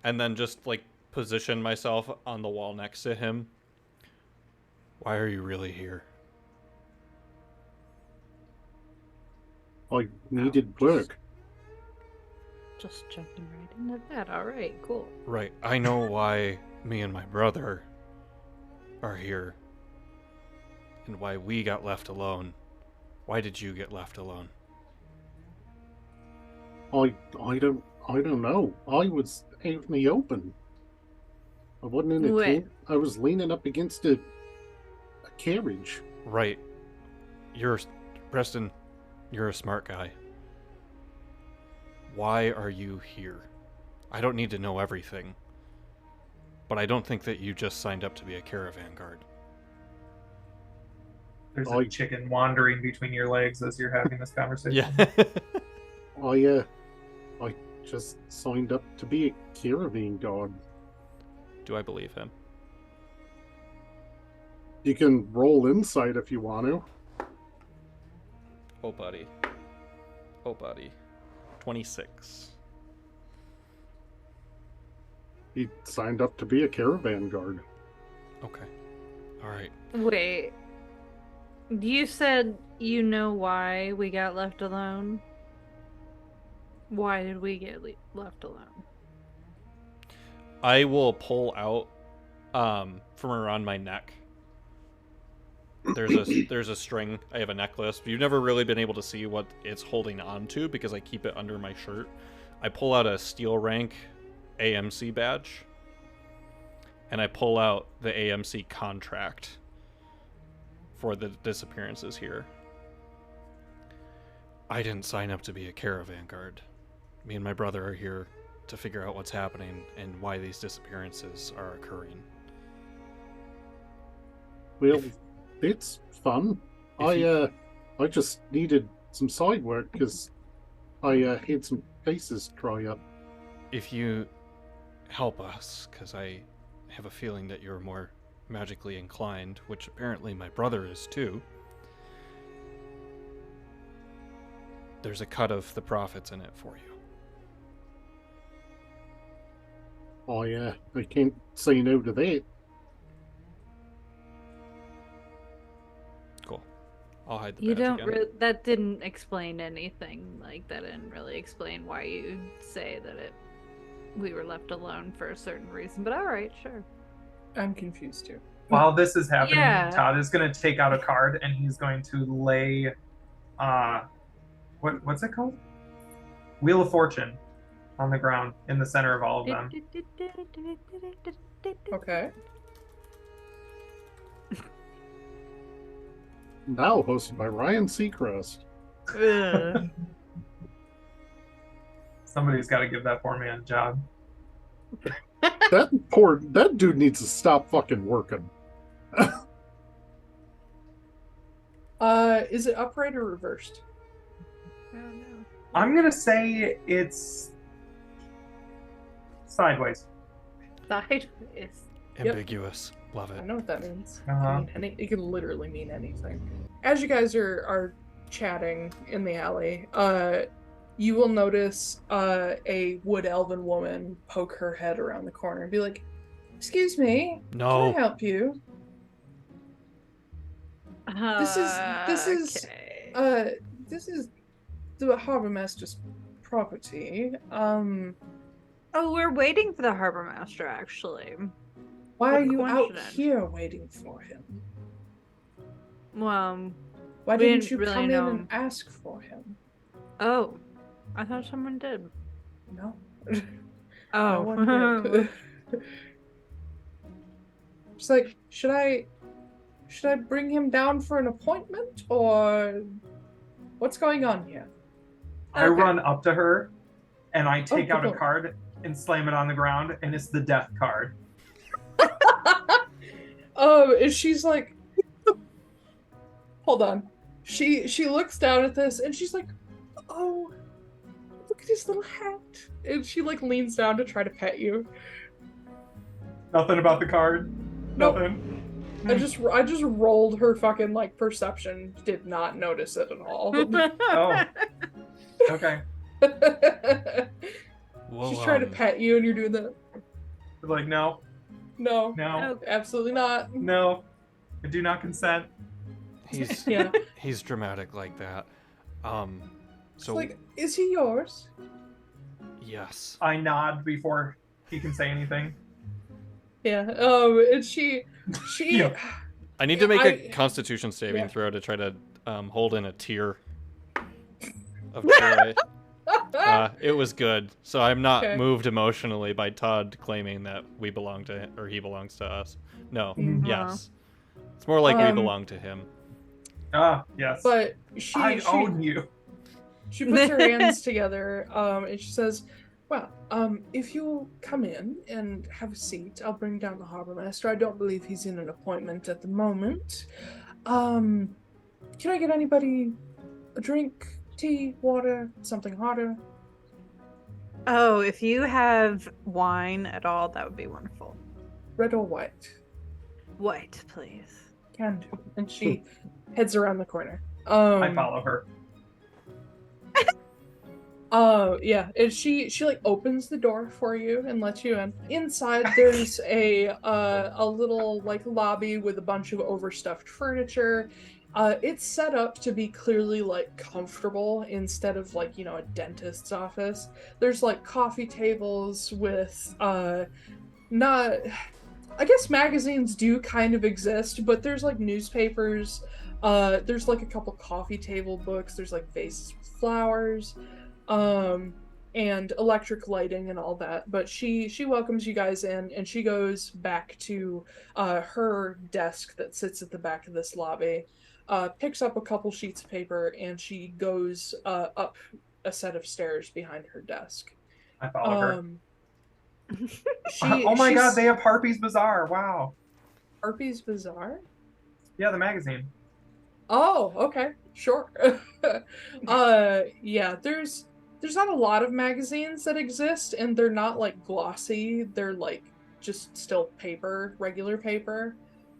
and then just like position myself on the wall next to him. Why are you really here? I needed work. Just jumping right into that. All right, cool. Right. I know why me and my brother are here, and why we got left alone. Why did you get left alone? I don't know. I was out in the open. I wasn't in a Wait. tent. I was leaning up against a carriage. Right. Preston, you're a smart guy. Why are you here? I don't need to know everything. But I don't think that you just signed up to be a caravan guard. There's a chicken wandering between your legs as you're having this conversation. Yeah. I just signed up to be a caravan guard. Do I believe him? You can roll insight if you want to. Oh, buddy. 26. He signed up to be a caravan guard. Okay. All right. Wait. You said you know why we got left alone? Why did we get left alone? I will pull out from around my neck. There's a string. I have a necklace. You've never really been able to see what it's holding on to because I keep it under my shirt. I pull out a steel rank AMC badge, and I pull out the AMC contract for the disappearances here. I didn't sign up to be a caravan guard. Me and my brother are here to figure out what's happening and why these disappearances are occurring. Well, it's fun. I just needed some side work because I had some cases dry up. If you help us, because I have a feeling that you're more magically inclined, which apparently my brother is too, there's a cut of the profits in it for you. I can't say no to that. Cool. I'll hide the You badge don't. again. That didn't explain anything. Like that didn't really explain why you say that we were left alone for a certain reason. But all right, sure. I'm confused too. While this is happening, Yeah. Todd is going to take out a card and he's going to lay, what's it called? Wheel of Fortune on the ground in the center of all of them. Okay. Now hosted by Ryan Seacrest. Ugh. Somebody's got to give that poor man a job. That dude needs to stop fucking working. Is it upright or reversed? I don't know. I'm going to say it's sideways. Sideways. Ambiguous. Love I it. know what that means. Uh-huh. It can literally mean anything. As you guys are chatting in the alley, you will notice a wood elven woman poke her head around the corner and be like, "Excuse me, can I No. help you? This is Okay. This is the harbor master's property. Oh, we're waiting for the harbor master. Actually, Why what are you out coincidence. here waiting for him? well, Why We didn't didn't you really come know in him. and ask for him? oh, I thought someone did. No. No Oh, one did. It's like, should I bring him down for an appointment or what's going on here? I Okay. run up to her and I take out a cool. card and slam it on the ground, and it's the death card. And she's like, hold on. She looks down at this and she's like, oh, look at his little hat. And she like leans down to try to pet you. Nothing about the card. Nope. Nothing. I just rolled her fucking like perception. Did not notice it at all. Oh. Okay. Well, She's trying to pet you and you're doing that. Like, no, No, no, absolutely not. no. I do not consent. He's Yeah. he's dramatic like that. It's So like, is he yours? yes. I nod before he can say anything. Yeah. And she Yeah. I need to make I- a Constitution saving yeah. throw to try to hold in a tear of joy. It was good. So I'm not Okay. moved emotionally by Todd claiming that we belong to him or he belongs to us. No. Mhm. Yes. It's more like we Um, belong to him. Ah, yes. But I she own you. She puts her hands together, and she says, "Well, if you'll come in and have a seat, I'll bring down the harbor master. I don't believe he's in an appointment at the moment. Can I get anybody a drink, tea, water, something hotter? Oh, if you have wine at all, that would be wonderful. Red or white? White, please. Can do." And she heads around the corner. I follow her. Yeah, and she like opens the door for you and lets you in. Inside there's a little like lobby with a bunch of overstuffed furniture. It's set up to be clearly like comfortable instead of like, you know, a dentist's office. There's like coffee tables with not I guess magazines do kind of exist, but there's like newspapers. There's like a couple coffee table books. There's like vases with flowers. And electric lighting and all that. But she welcomes you guys in, and she goes back to her desk that sits at the back of this lobby, picks up a couple sheets of paper, and she goes up a set of stairs behind her desk. I follow her. Oh my god, they have Harpy's Bazaar. Wow. Harpy's Bazaar? Yeah, the magazine. Oh, okay, sure. Yeah, there's not a lot of magazines that exist, and they're not like glossy. They're like just still paper, regular paper.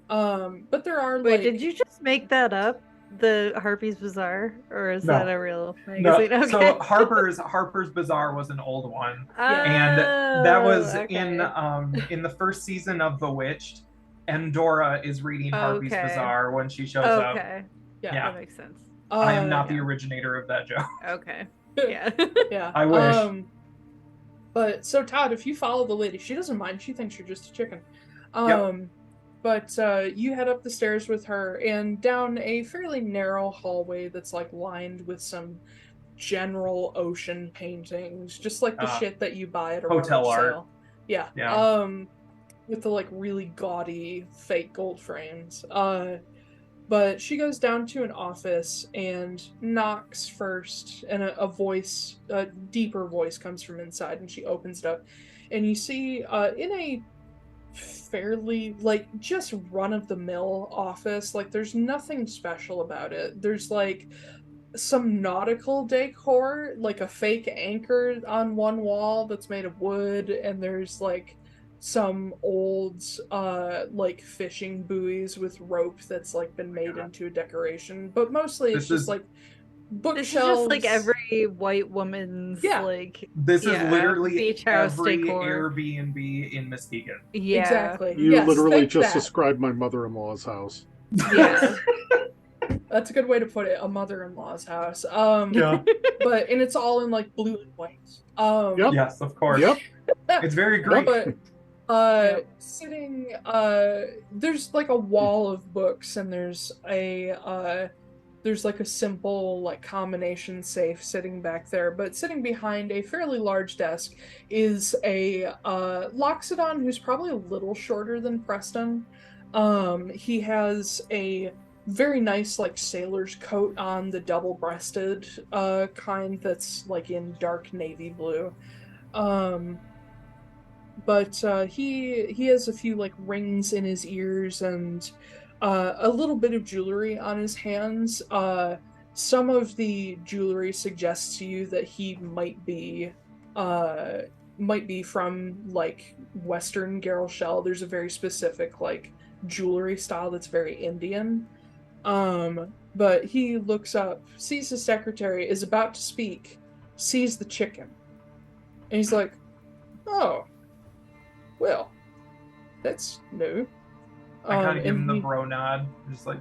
But there are Wait, like. did you just make that up? The Harpy's Bazaar, or is No. that a real No, magazine? Okay. so Harper's Bazaar was an old one, Yeah. and that was okay. in the first season of Bewitched. And Dora is reading Harpy's Okay. Bazaar when she shows up. Okay, Yeah. Yeah. that makes sense. I am not the yeah. originator of that joke. Okay. Yeah. Yeah. I wish. But so Todd, if you follow the lady, she doesn't mind. She thinks you're just a chicken. Yep. But you head up the stairs with her and down a fairly narrow hallway that's like lined with some general ocean paintings, just like the shit that you buy at a hotel rummage art. sale. Yeah. Yeah. With the like really gaudy fake gold frames. But she goes down to an office and knocks first, and a deeper voice comes from inside, and she opens it up, and you see in a fairly like just run-of-the-mill office, like there's nothing special about it. There's like some nautical decor, like a fake anchor on one wall that's made of wood, and there's like some old like fishing buoys with rope that's like been made into a decoration, but mostly it's just like bookshelves. This is just like every white woman's like this is literally beach house every decor. Airbnb in Muskegon. Yeah, exactly. You Yes, literally think just that. described my mother-in-law's house. Yeah. That's a good way to put it. A mother-in-law's house. Yeah. But and it's all in like blue and white. Yep. Yes, of course. Yep. It's very Greek. But sitting there's like a wall of books, and there's like a simple like combination safe sitting back there, but sitting behind a fairly large desk is a Loxodon who's probably a little shorter than Preston. He has a very nice like sailor's coat on, the double-breasted kind that's like in dark navy blue. But he has a few like rings in his ears and a little bit of jewelry on his hands. Some of the jewelry suggests to you that he might be from like Western Gale Shell. There's a very specific like jewelry style that's very Indian. But he looks up, sees his secretary, is about to speak, sees the chicken, and he's like, "Oh, well, that's new." I kind of give him the bro nod, just like.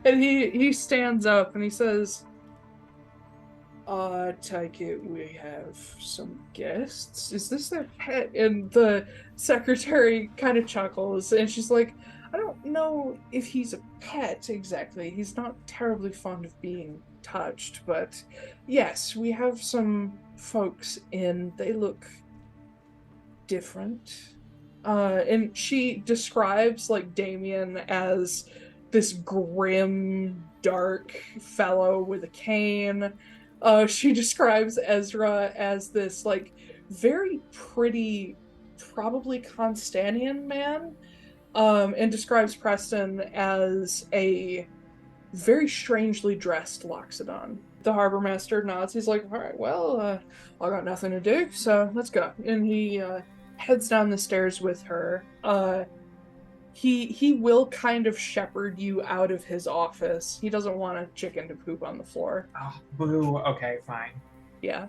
And he stands up and he says, "Take it we have some guests. Is this their pet?" And the secretary kind of chuckles, and she's like, "I don't know if he's a pet exactly. He's not terribly fond of being touched, but yes, we have some folks in. They look different. And she describes like Damian as this grim, dark fellow with a cane. She describes Ezra as this like very pretty, probably Constantinian man. And describes Preston as a very strangely dressed Loxodon. The harbor master nods. He's like, all right, well, I got nothing to do, so let's go. And he heads down the stairs with her. He will kind of shepherd you out of his office. He doesn't want a chicken to poop on the floor. Oh, boo. Okay, fine. Yeah.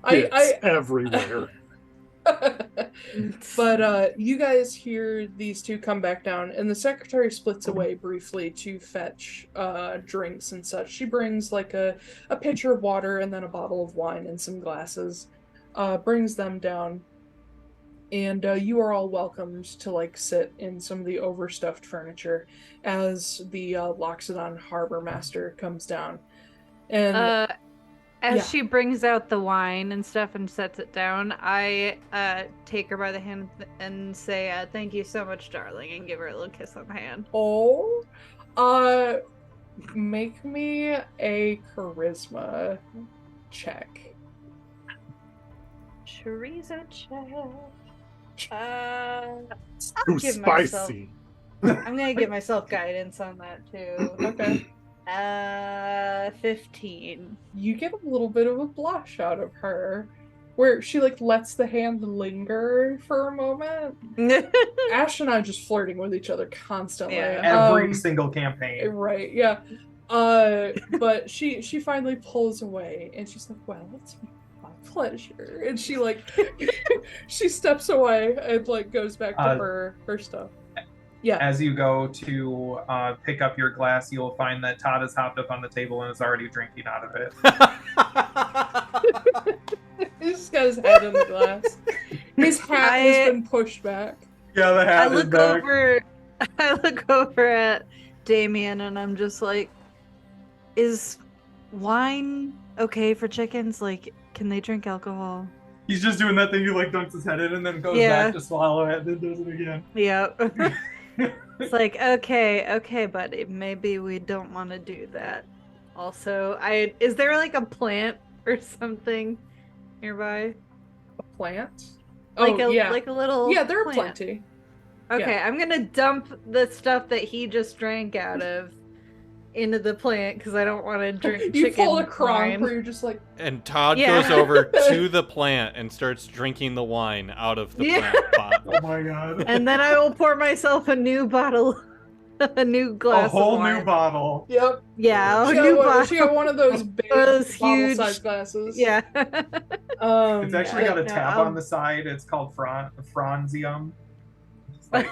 It's everywhere. But you guys hear these two come back down, and the secretary splits away briefly to fetch drinks and such. She brings like a pitcher of water and then a bottle of wine and some glasses, brings them down, and you are all welcomed to like sit in some of the overstuffed furniture as the Loxodon harbor master comes down. And as she brings out the wine and stuff and sets it down, I take her by the hand and say, thank you so much, darling, and give her a little kiss on the hand. Oh, make me a charisma check. Chorizo check. Too spicy. I'm gonna give myself guidance on that too. Okay. 15. You get a little bit of a blush out of her, where she like lets the hand linger for a moment. Ash and I are just flirting with each other constantly. Yeah. Every single campaign. Right, yeah. But she finally pulls away and she's like, well, it's my pleasure. And she like she steps away and like goes back to her stuff. Yeah. As you go to pick up your glass, you'll find that Todd has hopped up on the table and is already drinking out of it. He's just got his head in the glass. His hat has been pushed back. Yeah, the hat is back. I look over at Damian and I'm just like, is wine okay for chickens? Like, can they drink alcohol? He's just doing that thing he like dunks his head in and then goes back to swallow it and then does it again. Yep. It's like, okay, buddy, maybe we don't want to do that. Also, is there like a plant or something nearby? A plant? Like oh, yeah. Like a little Yeah, there are plant. plenty. Okay, Yeah. I'm gonna dump the stuff that he just drank out of into the plant because I don't want to drink You chicken pull a cronk wine. where you're just like, And Todd Yeah. goes over to the plant and starts drinking the wine out of the Yeah. plant pot. Oh my god. And then I will pour myself a new bottle, a new glass A whole of wine. new bottle. yep. Yeah, a She new got, bottle. she got one of those big Those huge- bottle-sized glasses. Yeah. It's actually got a no, tab I'll- on the side. It's called Franzium. It's like,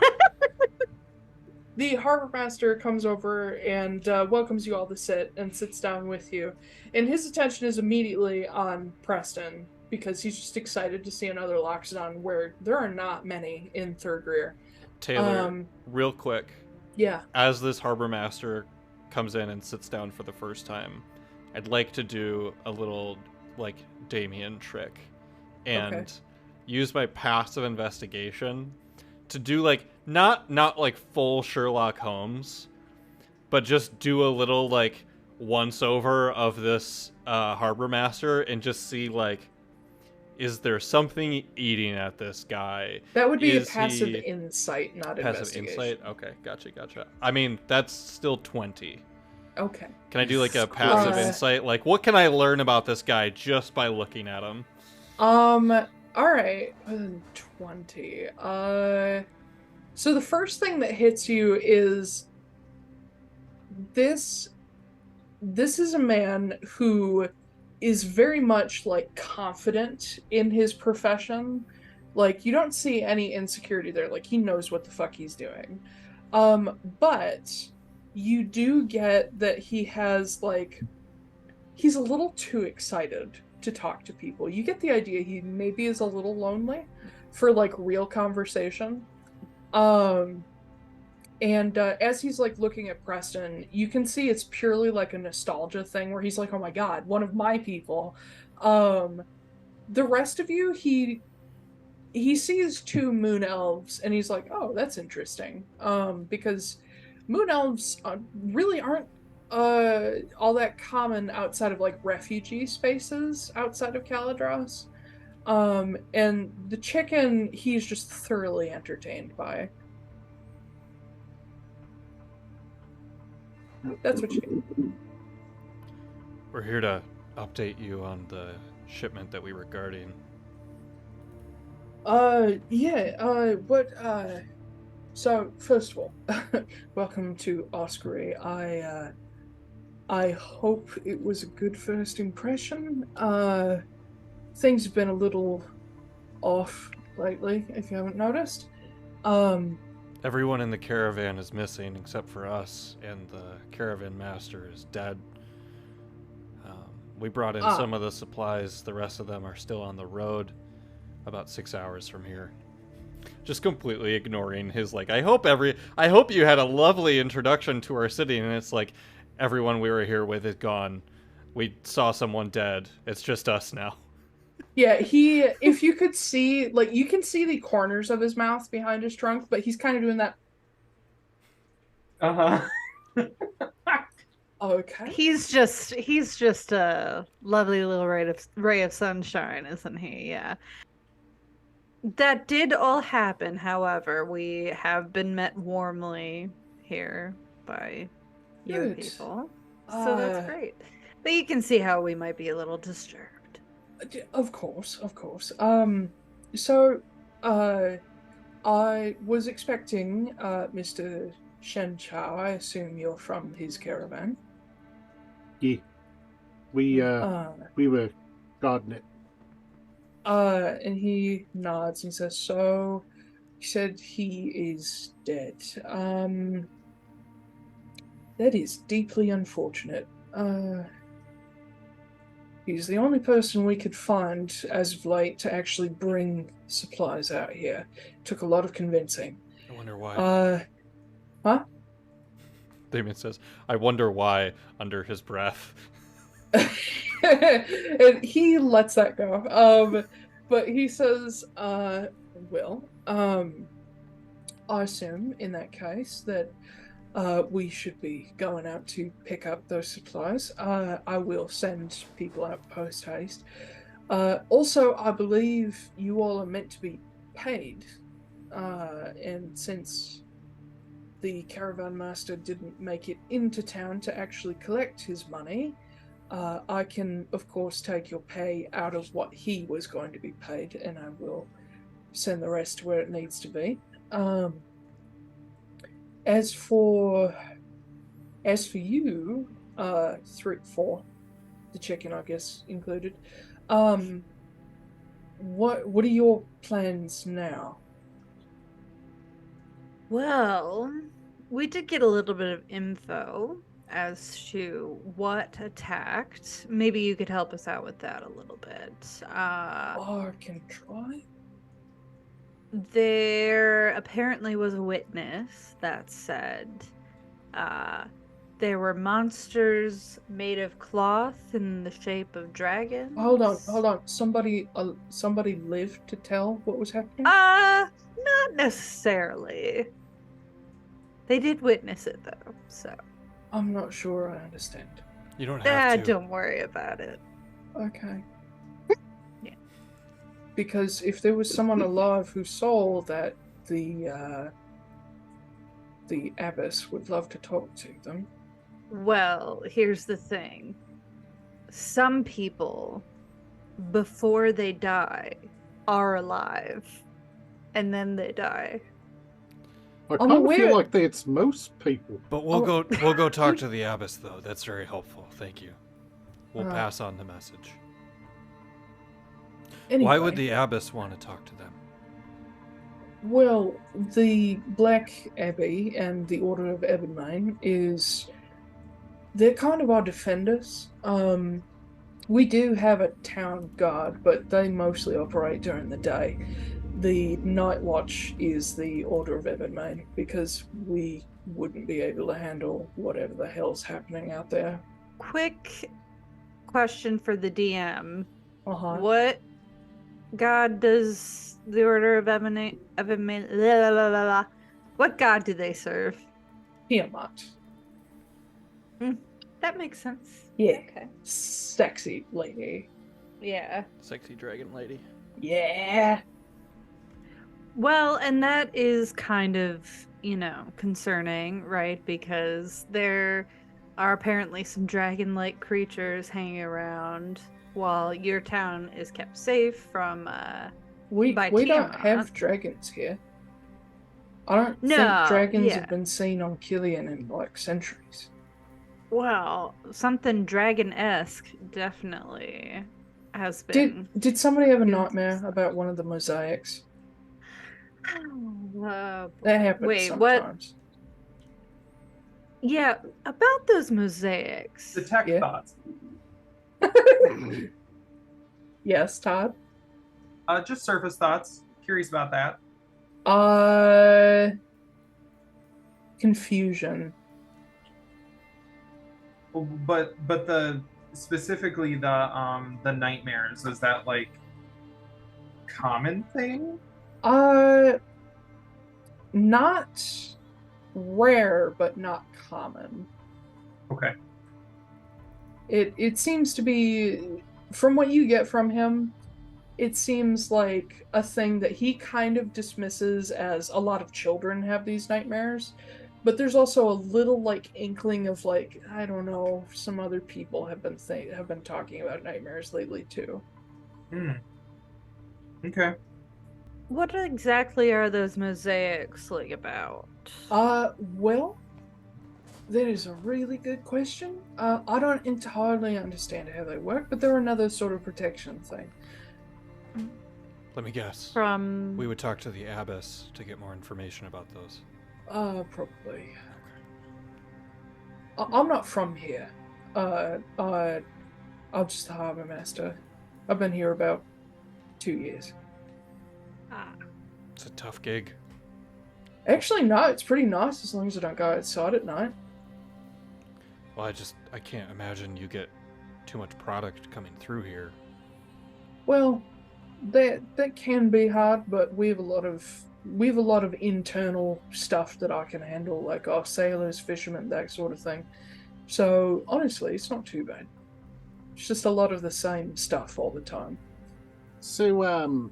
The harbor master comes over and welcomes you all to sit and sits down with you. And his attention is immediately on Preston because he's just excited to see another Loxodon where there are not many in Third Rear. Taiylor, real quick, Yeah. as this harbor master comes in and sits down for the first time, I'd like to do a little like Damian trick and use my passive investigation to do like not like full Sherlock Holmes, but just do a little like once over of this harbor master and just see like, is there something eating at this guy? That would be a Is passive he- insight, not Passive investigation. insight? Okay, gotcha. I mean, that's still 20. Okay. Can I do like a passive Uh, insight? Like, what can I learn about this guy just by looking at him? Alright. 20. So the first thing that hits you is this is a man who is very much like confident in his profession. Like you don't see any insecurity there. Like he knows what the fuck he's doing. But you do get that he has like he's a little too excited to talk to people. You get the idea he maybe is a little lonely for like real conversation. And as he's like looking at Preston, you can see it's purely like a nostalgia thing where he's like, oh my god, one of my people. The rest of you, he sees two moon elves and he's like, oh, that's interesting. Because moon elves really aren't all that common outside of like refugee spaces outside of Caladros. And the chicken he's just thoroughly entertained by. That's what you get. We're here to update you on the shipment that we were guarding. So first of all, welcome to Oskory. I hope it was a good first impression. Things have been a little off lately, if you haven't noticed. Everyone in the caravan is missing except for us, and the caravan master is dead. We brought in some of the supplies. The rest of them are still on the road, about 6 hours from here. Just completely ignoring his like. I hope you had a lovely introduction to our city, and it's like everyone we were here with is gone. We saw someone dead. It's just us now. Yeah, if you could see, like, you can see the corners of his mouth behind his trunk, but he's kind of doing that. Okay. He's just a lovely little ray of sunshine, isn't he? Yeah. That did all happen, however. We have been met warmly here by your people. So that's great. But you can see how we might be a little disturbed. Of course. I was expecting Mr. Shen Chao. I assume you're from his caravan. Yeah. We were guarding it. And he nods and says, so he said he is dead. That is deeply unfortunate. He's the only person we could find as of late to actually bring supplies out here. Took a lot of convincing. I wonder why. Huh? Damian says, I wonder why, under his breath. And he lets that go. But he says, I assume in that case that we should be going out to pick up those supplies. I will send people out post haste. Also, I believe you all are meant to be paid. And since the caravan master didn't make it into town to actually collect his money, I can, of course, take your pay out of what he was going to be paid, and I will send the rest where it needs to be. As for you, 4, the chicken, I guess, included, what are your plans now? Well, we did get a little bit of info as to what attacked. Maybe you could help us out with that a little bit. I can try. There apparently was a witness that said there were monsters made of cloth in the shape of dragons. Hold on. Somebody lived to tell what was happening? Not necessarily. They did witness it though, so. I'm not sure I understand. You don't have to. Don't worry about it. Okay. Yeah. Because if there was someone alive who saw that, the abbess would love to talk to them. Well, here's the thing. Some people, before they die, are alive. And then they die. I kind of feel like it's most people. But we'll go talk to the abbess, though. That's very helpful. Thank you. We'll pass on the message. Anyway, why would the abbess want to talk to them? Well, the Black Abbey and the Order of Ebonmain they're kind of our defenders. We do have a town guard, but they mostly operate during the day. the Night Watch is the Order of Evermain, because we wouldn't be able to handle whatever the hell's happening out there. Quick question for the DM. Uh-huh. What god does the Order of Evermain... What god do they serve? Tiamat. That makes sense. Yeah. Okay. Sexy lady. Yeah. Sexy dragon lady. Yeah. Well, and that is kind of, concerning, right? Because there are apparently some dragon-like creatures hanging around while your town is kept safe from, We by don't Tiamat. have dragons here. I don't think No, dragons yeah. have been seen on Killian in like centuries. Well, something dragon-esque definitely has been. Did somebody have a nightmare about one of the mosaics? That happens Wait, what? sometimes. Yeah, about those mosaics. Detect Yeah. thoughts. Yes, Todd? Just surface thoughts. Curious about that. Confusion. But specifically the nightmares, is that like common thing? Not rare, but not common. Okay. It seems to be, from what you get from him, it seems like a thing that he kind of dismisses as a lot of children have these nightmares. But there's also a little like inkling of like, I don't know, some other people have been talking about nightmares lately too. Okay. What exactly are those mosaics like about? Well, that is a really good question. I don't entirely understand how they work, but they're another sort of protection thing. Let me guess. From We would talk to the abbess to get more information about those. Probably. I'm not from here. I'm just the harbor master. I've been here about 2 years. It's a tough gig. Actually, no, it's pretty nice as long as I don't go outside at night. Well, I can't imagine you get too much product coming through here. Well, that can be hard, but we have a lot of internal stuff that I can handle, like our sailors, fishermen, that sort of thing. So honestly, it's not too bad. It's just a lot of the same stuff all the time. So,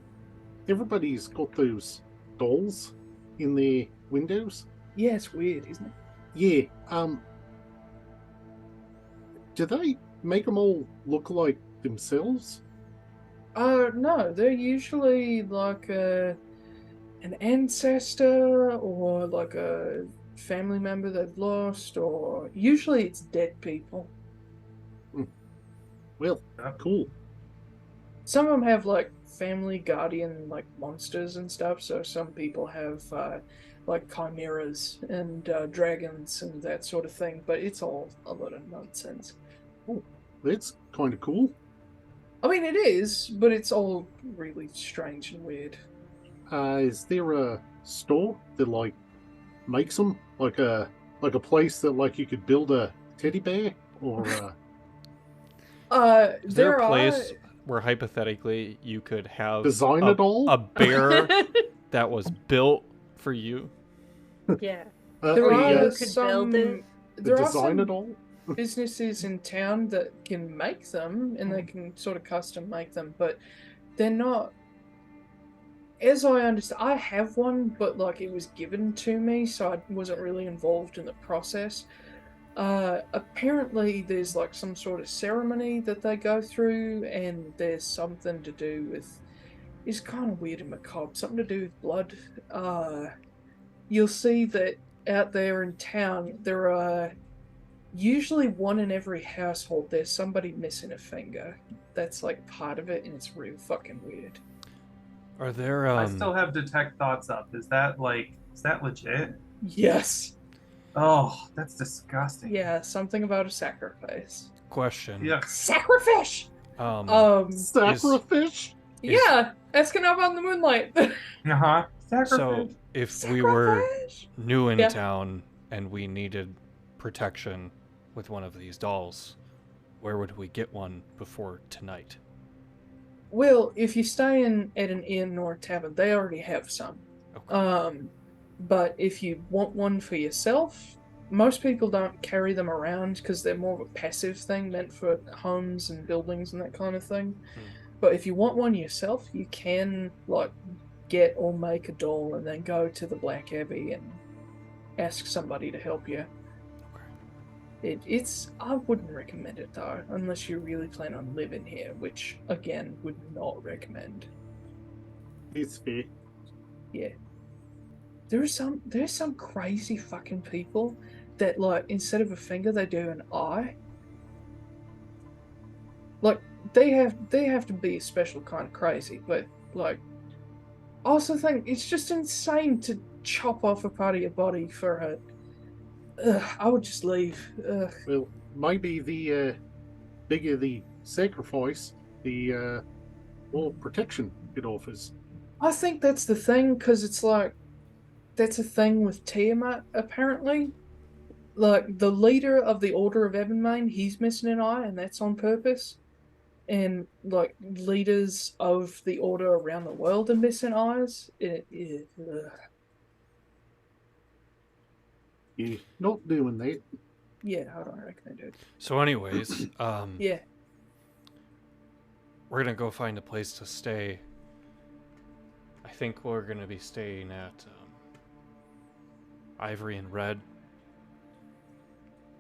everybody's got those dolls in their windows? Yeah, it's weird, isn't it? Yeah, do they make them all look like themselves? No, they're usually like an ancestor or like a family member they've lost, or usually it's dead people. Well, cool. Some of them have like family guardian like monsters and stuff, so some people have like chimeras and dragons and that sort of thing, but it's all a lot of nonsense. Oh, that's kind of cool. I mean, it is, but it's all really strange and weird. Is there a store that like makes them, like a place that like you could build a teddy bear, or Is there a place where hypothetically you could have design it all? a bear that was built for you? Yeah. There are you could build it. There are design some it all? businesses in town that can make them, and they can sort of custom make them, but they're not. As I understand, I have one, but like it was given to me, so I wasn't really involved in the process. Apparently there's like some sort of ceremony that they go through, and there's something to do with, it's kind of weird and macabre, something to do with blood. You'll see that out there in town, there are usually one in every household, there's somebody missing a finger. That's like part of it, and it's real fucking weird. Are there I still have detect thoughts up. Is that legit? Yes. Oh, that's disgusting. Yeah, something about a sacrifice. question? Yeah. Sacrifice! Sacrifice? Yeah, asking up on the moonlight. Uh-huh. So Sacrifice. if we were Sacrifice? new in Yeah. town and we needed protection with one of these dolls, where would we get one before tonight? Well, if you stay in at an inn or tavern, they already have some. Okay. But if you want one for yourself, most people don't carry them around because they're more of a passive thing meant for homes and buildings and that kind of thing. But if you want one yourself, you can like get or make a doll and then go to the Black Abbey and ask somebody to help you. It's I wouldn't recommend it though, unless you really plan on living here, which again would not recommend. It's fair. Yeah. There's some crazy fucking people that like instead of a finger they do an eye. Like they have to be a special kind of crazy, but like I also think it's just insane to chop off a part of your body for a I would just leave. Well, maybe the bigger the sacrifice, the more protection it offers. I think that's the thing, because it's like that's a thing with Tiamat, apparently. Like the leader of the Order of Ebonmain, he's missing an eye, and that's on purpose. And like leaders of the Order around the world are missing eyes. You're not doing that. Yeah, I don't reckon they do. So anyways, Yeah. we're gonna go find a place to stay. I think we're gonna be staying at Ivory and Red.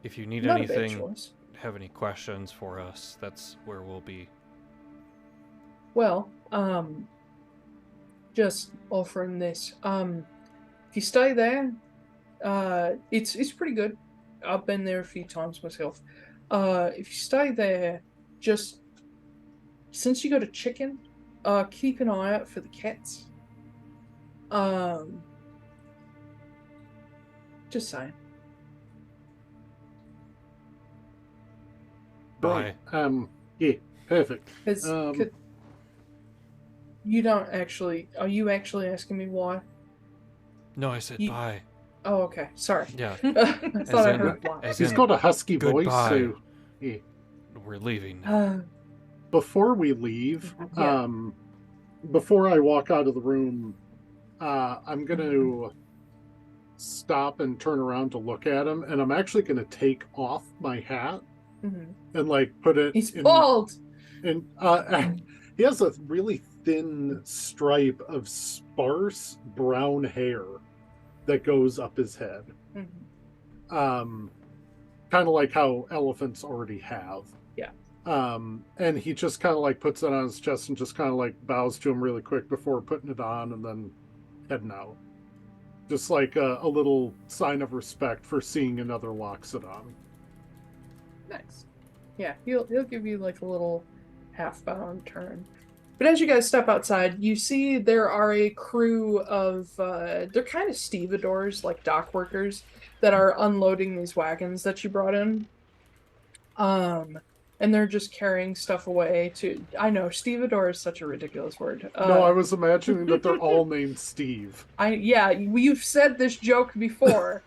If you need Not a bad anything, choice. have any questions for us, that's where we'll be. Well, just offering this. If you stay there, it's pretty good. I've been there a few times myself. If you stay there, just since you got a chicken, keep an eye out for the cats. Just saying. Bye. Yeah, perfect. Could, you don't actually. Are you actually asking me why? No, I said You- bye. Oh, okay. Sorry. Yeah, I thought I in- heard why. as He's in got a husky voice, goodbye. so yeah. We're leaving now. Before we leave, Yeah. before I walk out of the room, I'm gonna stop and turn around to look at him, and I'm actually gonna take off my hat Mhm. and like put it He's in, bald. and he has a really thin stripe of sparse brown hair that goes up his head. Mhm. Kind of like how elephants already have. Yeah. And he just kind of like puts it on his chest and just kind of like bows to him really quick before putting it on and then heading out. Just like a little sign of respect for seeing another Loxodon. Nice. Yeah, he'll give you like a little half bow and turn. But as you guys step outside, you see there are a crew of they're kind of stevedores, like dock workers, that are unloading these wagons that you brought in. And they're just carrying stuff away to. I know stevedore is such a ridiculous word. No, I was imagining that they're all named Steve. You've said this joke before.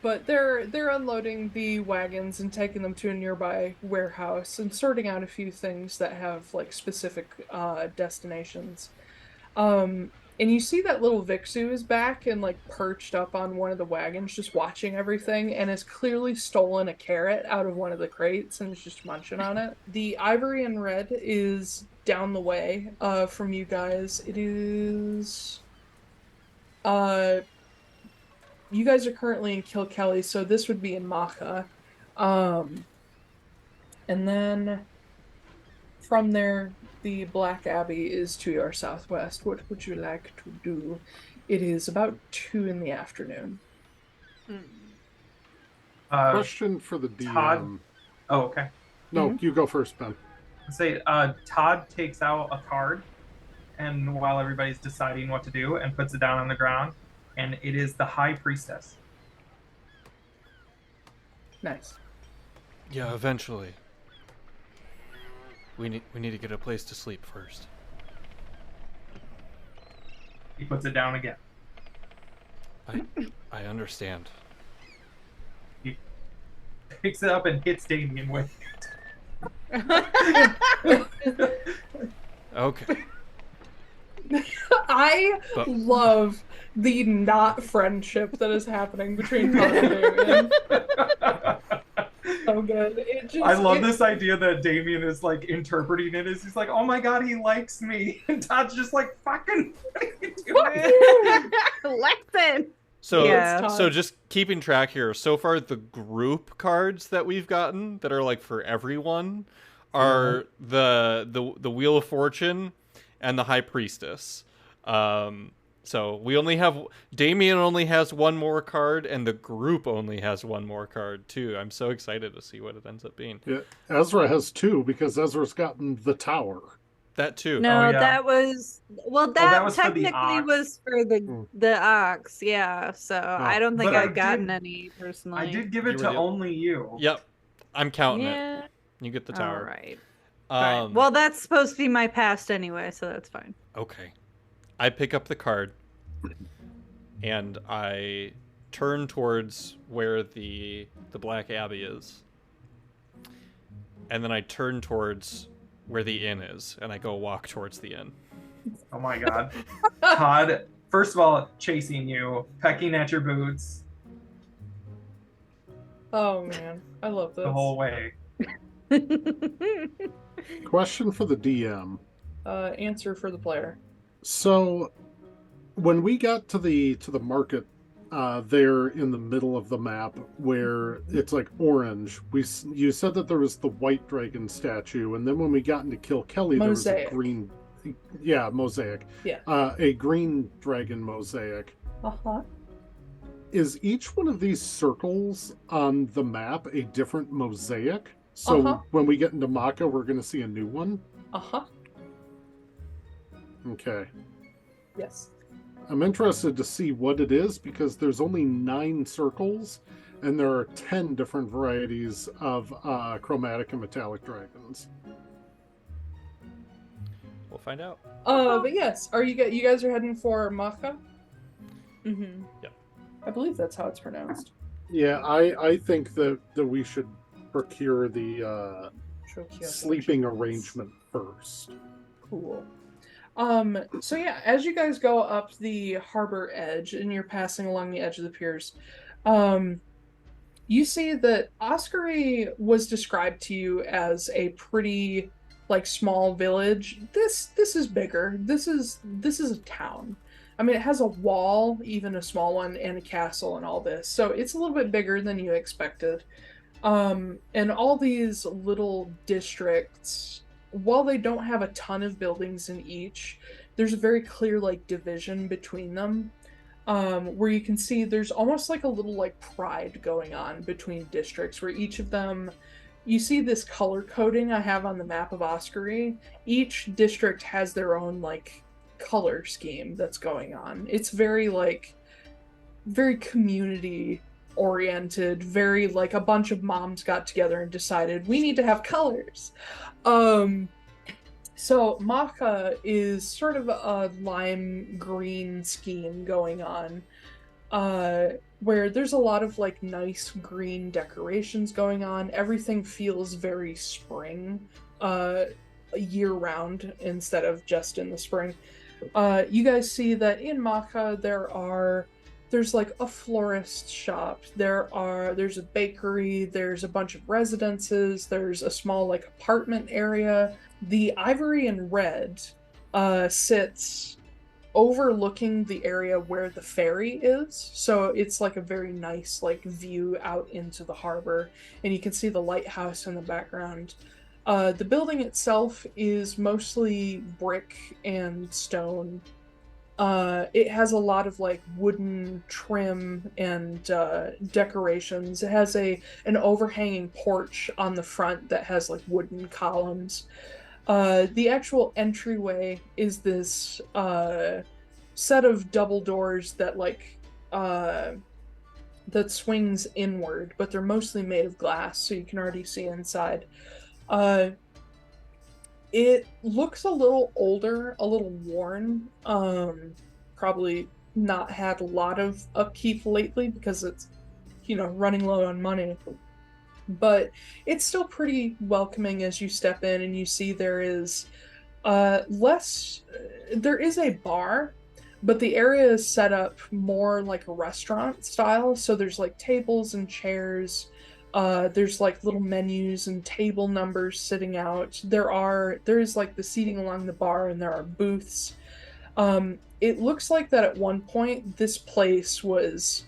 But they're unloading the wagons and taking them to a nearby warehouse and sorting out a few things that have like specific destinations. And you see that little Vixu is back and like perched up on one of the wagons, just watching everything, and has clearly stolen a carrot out of one of the crates and is just munching on it. The Ivory and Red is down the way from you guys. It is you guys are currently in Kilkelly, so this would be in Macha. And then from there, the Black Abbey is to your southwest. What would you like to do? It is about 2 in the afternoon. Question for the DM. Todd? Oh, okay. No, you go first, Ben. Say, Todd takes out a card, and while everybody's deciding what to do, and puts it down on the ground, and it is the High Priestess. Nice. Yeah, eventually. We need to get a place to sleep first. He puts it down again. I understand. He picks it up and hits Damian with Okay. I But- love the not friendship that is happening between Todd and Damian. So good. I love this idea that Damian is like interpreting it as he's like, oh my god, he likes me. And Todd's just like, fucking, what are you doing? Listen. So, Yeah. so just keeping track here. So far, the group cards that we've gotten that are like for everyone are the Wheel of Fortune and the High Priestess. So we only have Damian only has one more card, and the group only has one more card too. I'm so excited to see what it ends up being. Yeah, Ezra has 2 because Ezra's gotten the tower. That too. No, Oh, yeah. that was that, that was for the technically ox. was for the ox, yeah. So I don't think But I I've gotten did- any personally. I did give it You to were the- only you. Yep, I'm counting it. Yeah. You get the All tower. right. Fine. Um, Well, that's supposed to be my past anyway, so that's fine. Okay. I pick up the card and I turn towards where the Black Abbey is. And then I turn towards where the inn is, and I go walk towards the inn. Oh my god. Todd, first of all, chasing you, pecking at your boots Oh man, I love this. the whole way. Question for the DM. Answer for the player. So, when we got to the market, there in the middle of the map where it's like orange, you said that there was the white dragon statue, and then when we got into Kill Kelly, there was a Mosaic. green, mosaic, Yeah. a green dragon mosaic. Uh-huh. Is each one of these circles on the map a different mosaic? So Uh-huh. when we get into Maka, we're going to see a new one? Uh-huh. Okay. Yes. I'm interested to see what it is because there's only 9 circles and there are 10 different varieties of chromatic and metallic dragons. We'll find out. But yes, you guys are heading for Maka? Mm-hmm. I believe that's how it's pronounced. Yeah, I think that we should procure the sleeping arrangement first. Cool. So yeah, as you guys go up the harbor edge and you're passing along the edge of the piers, you see that Oskory was described to you as a pretty like small village. This is bigger. This is a town. I mean, it has a wall, even a small one, and a castle and all this. So it's a little bit bigger than you expected. And all these little districts, while they don't have a ton of buildings in each, there's a very clear like division between them, where you can see there's almost like a little like pride going on between districts, where each of them, you see this color coding I have on the map of Oskory. Each district has their own like color scheme that's going on. It's very like very community oriented, very like a bunch of moms got together and decided we need to have colors. So Maka is sort of a lime green scheme going on, where there's a lot of like nice green decorations going on. Everything feels very spring, year round instead of just in the spring. You guys see that in Maka there's like a florist shop, there's a bakery, there's a bunch of residences, there's a small like apartment area. The Ivory and Red sits overlooking the area where the ferry is, so it's like a very nice like view out into the harbor, and you can see the lighthouse in the background. The building itself is mostly brick and stone. It has a lot of like wooden trim and decorations. It has an overhanging porch on the front that has like wooden columns. The actual entryway is this set of double doors that like that swings inward, but they're mostly made of glass, so you can already see inside. It looks a little older, a little worn. Probably not had a lot of upkeep lately because it's, running low on money. But it's still pretty welcoming as you step in and you see there is there is a bar, but the area is set up more like a restaurant style. So there's like tables and chairs. There's like little menus and table numbers sitting out. There's like the seating along the bar, and there are booths. It looks like that at one point this place was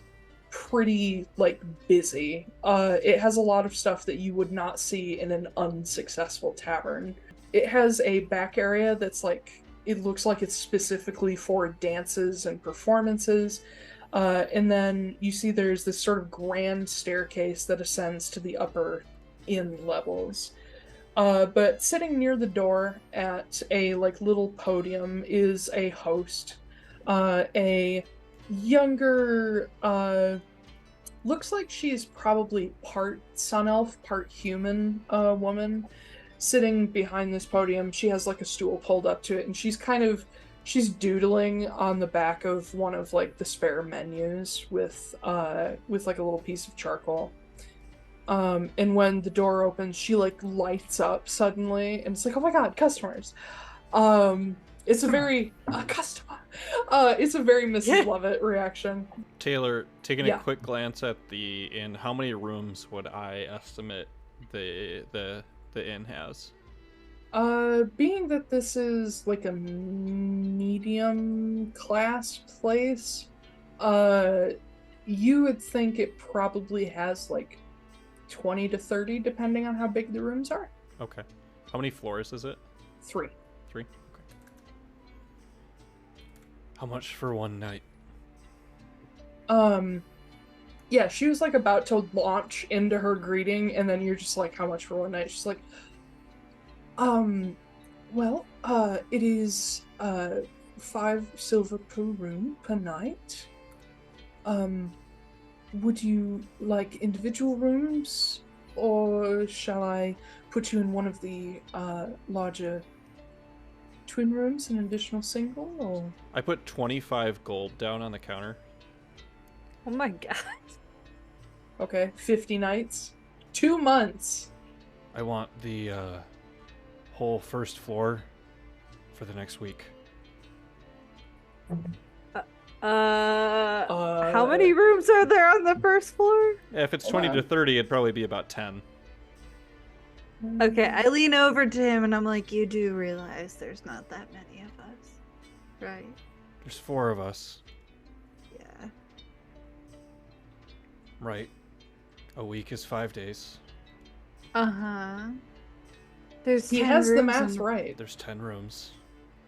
pretty like busy. It has a lot of stuff that you would not see in an unsuccessful tavern. It has a back area that's like, it looks like it's specifically for dances and performances. And then you see there's this sort of grand staircase that ascends to the upper inn levels. But sitting near the door at a like little podium is a host, a younger, looks like she's probably part sun elf, part human woman, sitting behind this podium. She has like a stool pulled up to it, and she's doodling on the back of one of like the spare menus with like a little piece of charcoal. And when the door opens, she like lights up suddenly, and it's like, oh my god, customers. It's a very customer. It's a very Mrs. Lovett reaction. Taiylor, taking a quick glance at the inn, how many rooms would I estimate the inn has? Being that this is like a medium class place, you would think it probably has like 20 to 30, depending on how big the rooms are. Okay. How many floors is it? 3. 3? Okay. How much for one night? Yeah, she was like about to launch into her greeting, and then you're just like, how much for one night? She's like, well, it is 5 silver per room per night. Would you like individual rooms, or shall I put you in one of the larger twin rooms, an additional single, or? I put 25 gold down on the counter. Oh my god. Okay, 50 nights. 2 months. I want the whole first floor for the next week. How many rooms are there on the first floor? If it's 20 to 30, it'd probably be about 10. Okay, I lean over to him and I'm like, you do realize there's not that many of us, right? There's 4 of us. Yeah. Right. A week is 5 days. Uh-huh. There's He 10 has the rooms math in- right. There's 10 rooms.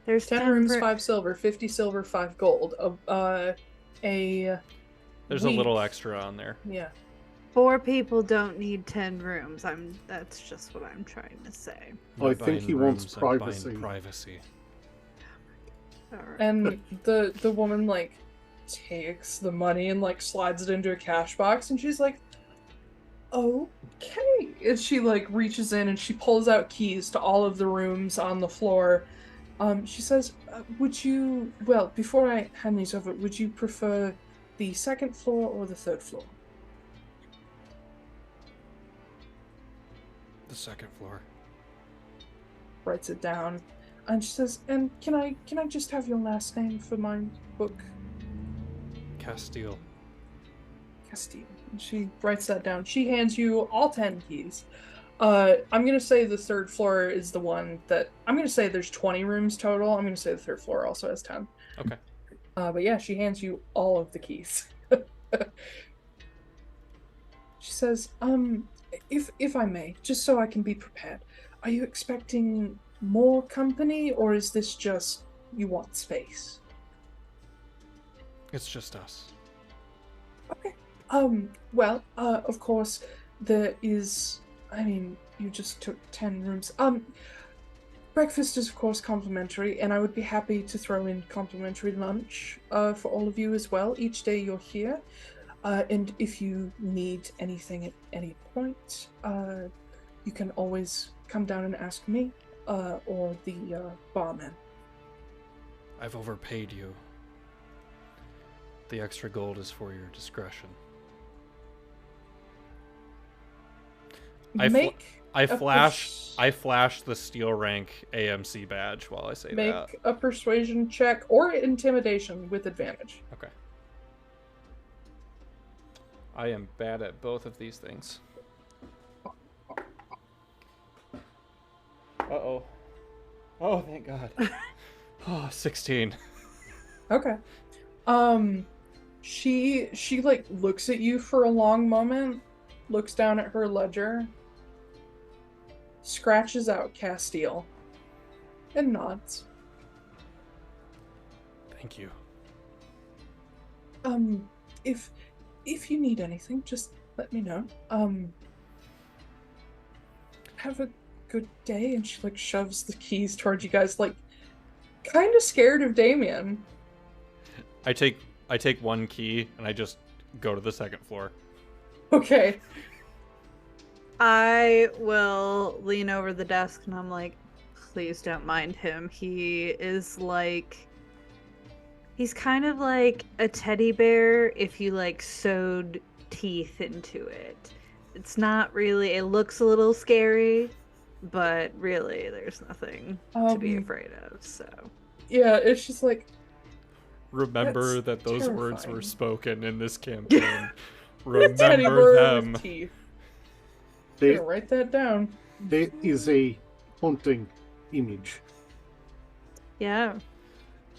There's 10 rooms, 5 silver, 50 silver, 5 gold. There's a little extra on there. Yeah. 4 people don't need 10 rooms. That's just what I'm trying to say. Well, I Not think buying he wants rooms, I'm buying privacy. privacy. All right. And the woman like takes the money and like slides it into a cash box, and she's like, okay. And she like reaches in and she pulls out keys to all of the rooms on the floor. She says, before I hand these over, would you prefer the 2nd floor or the 3rd floor? The 2nd floor. Writes it down. And she says, and can I just have your last name for my book? Castille. Castille. And she writes that down. She hands you all 10 keys. I'm going to say the 3rd floor is the one that... I'm going to say there's 20 rooms total. I'm going to say the 3rd floor also has 10. Okay. But yeah, she hands you all of the keys. She says, if I may, just so I can be prepared, are you expecting more company, or is this just you want space? It's just us. Okay. Of course, there is... I mean, you just took 10 rooms. Breakfast is, of course, complimentary, and I would be happy to throw in complimentary lunch for all of you as well each day you're here. And if you need anything at any point, you can always come down and ask me. or the barman. I've overpaid you. The extra gold is for your discretion. I flash the steel rank AMC badge while I say that. Make a persuasion check or intimidation with advantage. Okay. I am bad at both of these things. Uh-oh. Oh, thank God. Oh, 16. Okay. She like looks at you for a long moment, looks down at her ledger, scratches out Castille, and nods. Thank you. If you need anything, just let me know. Have a good day. And she like shoves the keys towards you guys, like kind of scared of Damian. I take one key and I just go to the second floor. Okay. I will lean over the desk and I'm like, please don't mind him. He's kind of like a teddy bear if you like sewed teeth into it. It's not really, it looks a little scary, but really there's nothing to be afraid of, so. Yeah, it's just like, remember that's that those terrifying. words were spoken in this campaign. teddy Remember bear them. with teeth. They, Yeah, write that down. they is a haunting image. Yeah.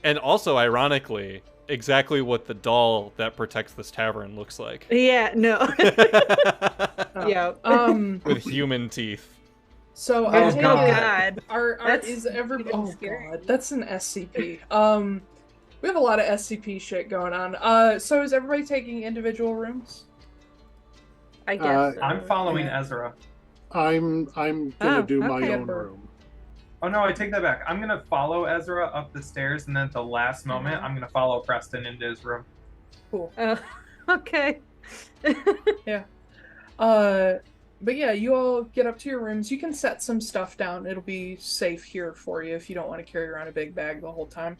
And also, ironically, exactly what the doll that protects this tavern looks like. Yeah, no. Yeah. With human teeth. So Oh, I take God. it. God. Is That's everybody? even Oh scary. God, that's an SCP. We have a lot of SCP shit going on. So is everybody taking individual rooms? I guess so. I'm following Yeah. Ezra. I'm gonna Oh, do my okay. own room. Oh no, I take that back. I'm gonna follow Ezra up the stairs, and then at the last moment, I'm gonna follow Preston into his room. Cool. Oh, okay. But yeah, you all get up to your rooms. You can set some stuff down. It'll be safe here for you if you don't want to carry around a big bag the whole time.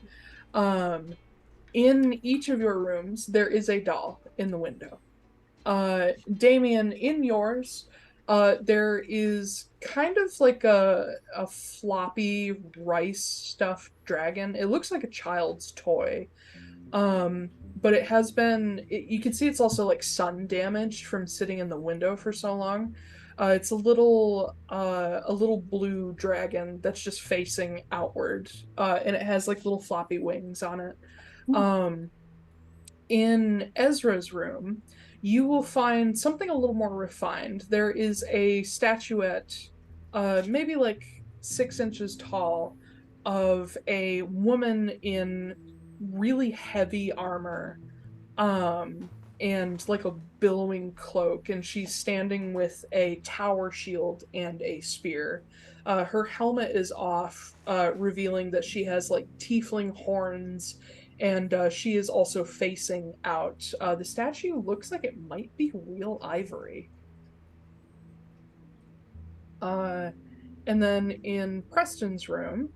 In each of your rooms, there is a doll in the window. Damian, in yours, there is kind of like a floppy rice stuffed dragon. It looks like a child's toy. But it has been, you can see it's also like sun damaged from sitting in the window for so long. It's a little blue dragon that's just facing outward, and it has like little floppy wings on it. In Ezra's room, you will find something a little more refined. There is a statuette, maybe like 6 inches tall, of a woman in really heavy armor, and like a billowing cloak, and she's standing with a tower shield and a spear. Her helmet is off, revealing that she has like tiefling horns, and she is also facing out. The statue looks like it might be real ivory. And then in Preston's room,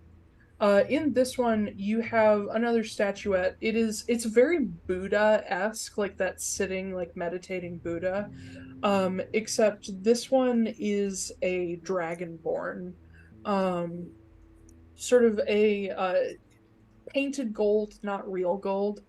in this one, you have another statuette. It's very Buddha-esque, like that sitting, like meditating Buddha. Except this one is a dragonborn. Sort of a painted gold, not real gold,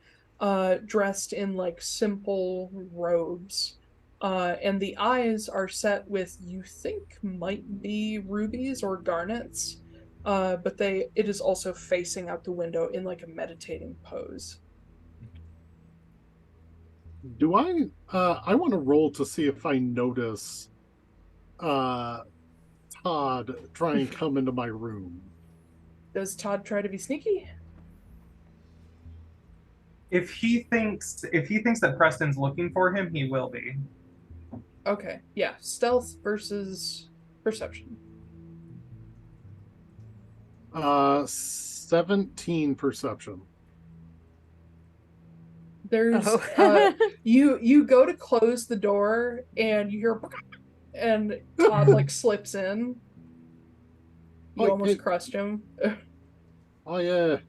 dressed in like simple robes. And the eyes are set with, you think might be rubies or garnets. But it is also facing out the window in like a meditating pose. Do I want to roll to see if I notice Todd try and come into my room. Does Todd try to be sneaky? If he thinks that Preston's looking for him, he will be. Okay, yeah. Stealth versus perception. 17 perception. There's Oh. you go to close the door and you hear and Todd like slips in. You Oh, almost hey. crushed him. I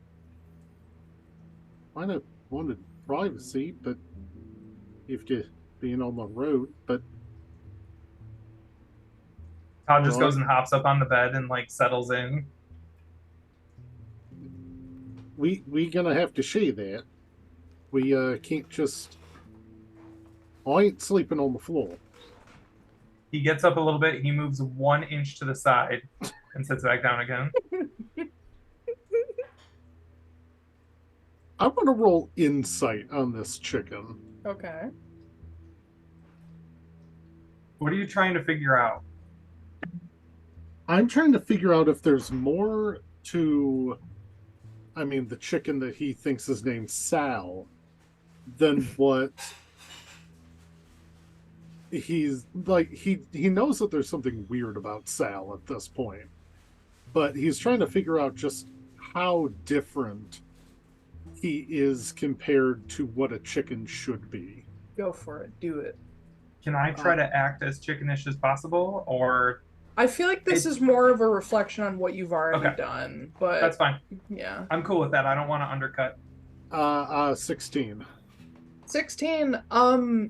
kind of wanted privacy, but if you're being on the road, but Todd just Right. goes and hops up on the bed and like settles in. we gonna have to share that. We can't just. I ain't sleeping on the floor. He gets up a little bit. He moves 1 inch to the side and sits back down again. I want to roll insight on this chicken. Okay. What are you trying to figure out? I'm trying to figure out if there's more to, I mean, the chicken that he thinks is named Sal than what he's like. He knows that there's something weird about Sal at this point, but he's trying to figure out just how different he is compared to what a chicken should be. Go for it. Do it. Can I try to act as chickenish as possible, or I feel like this is more of a reflection on what you've already Okay. done, but that's fine. yeah. I'm cool with that. I don't want to undercut. 16. 16.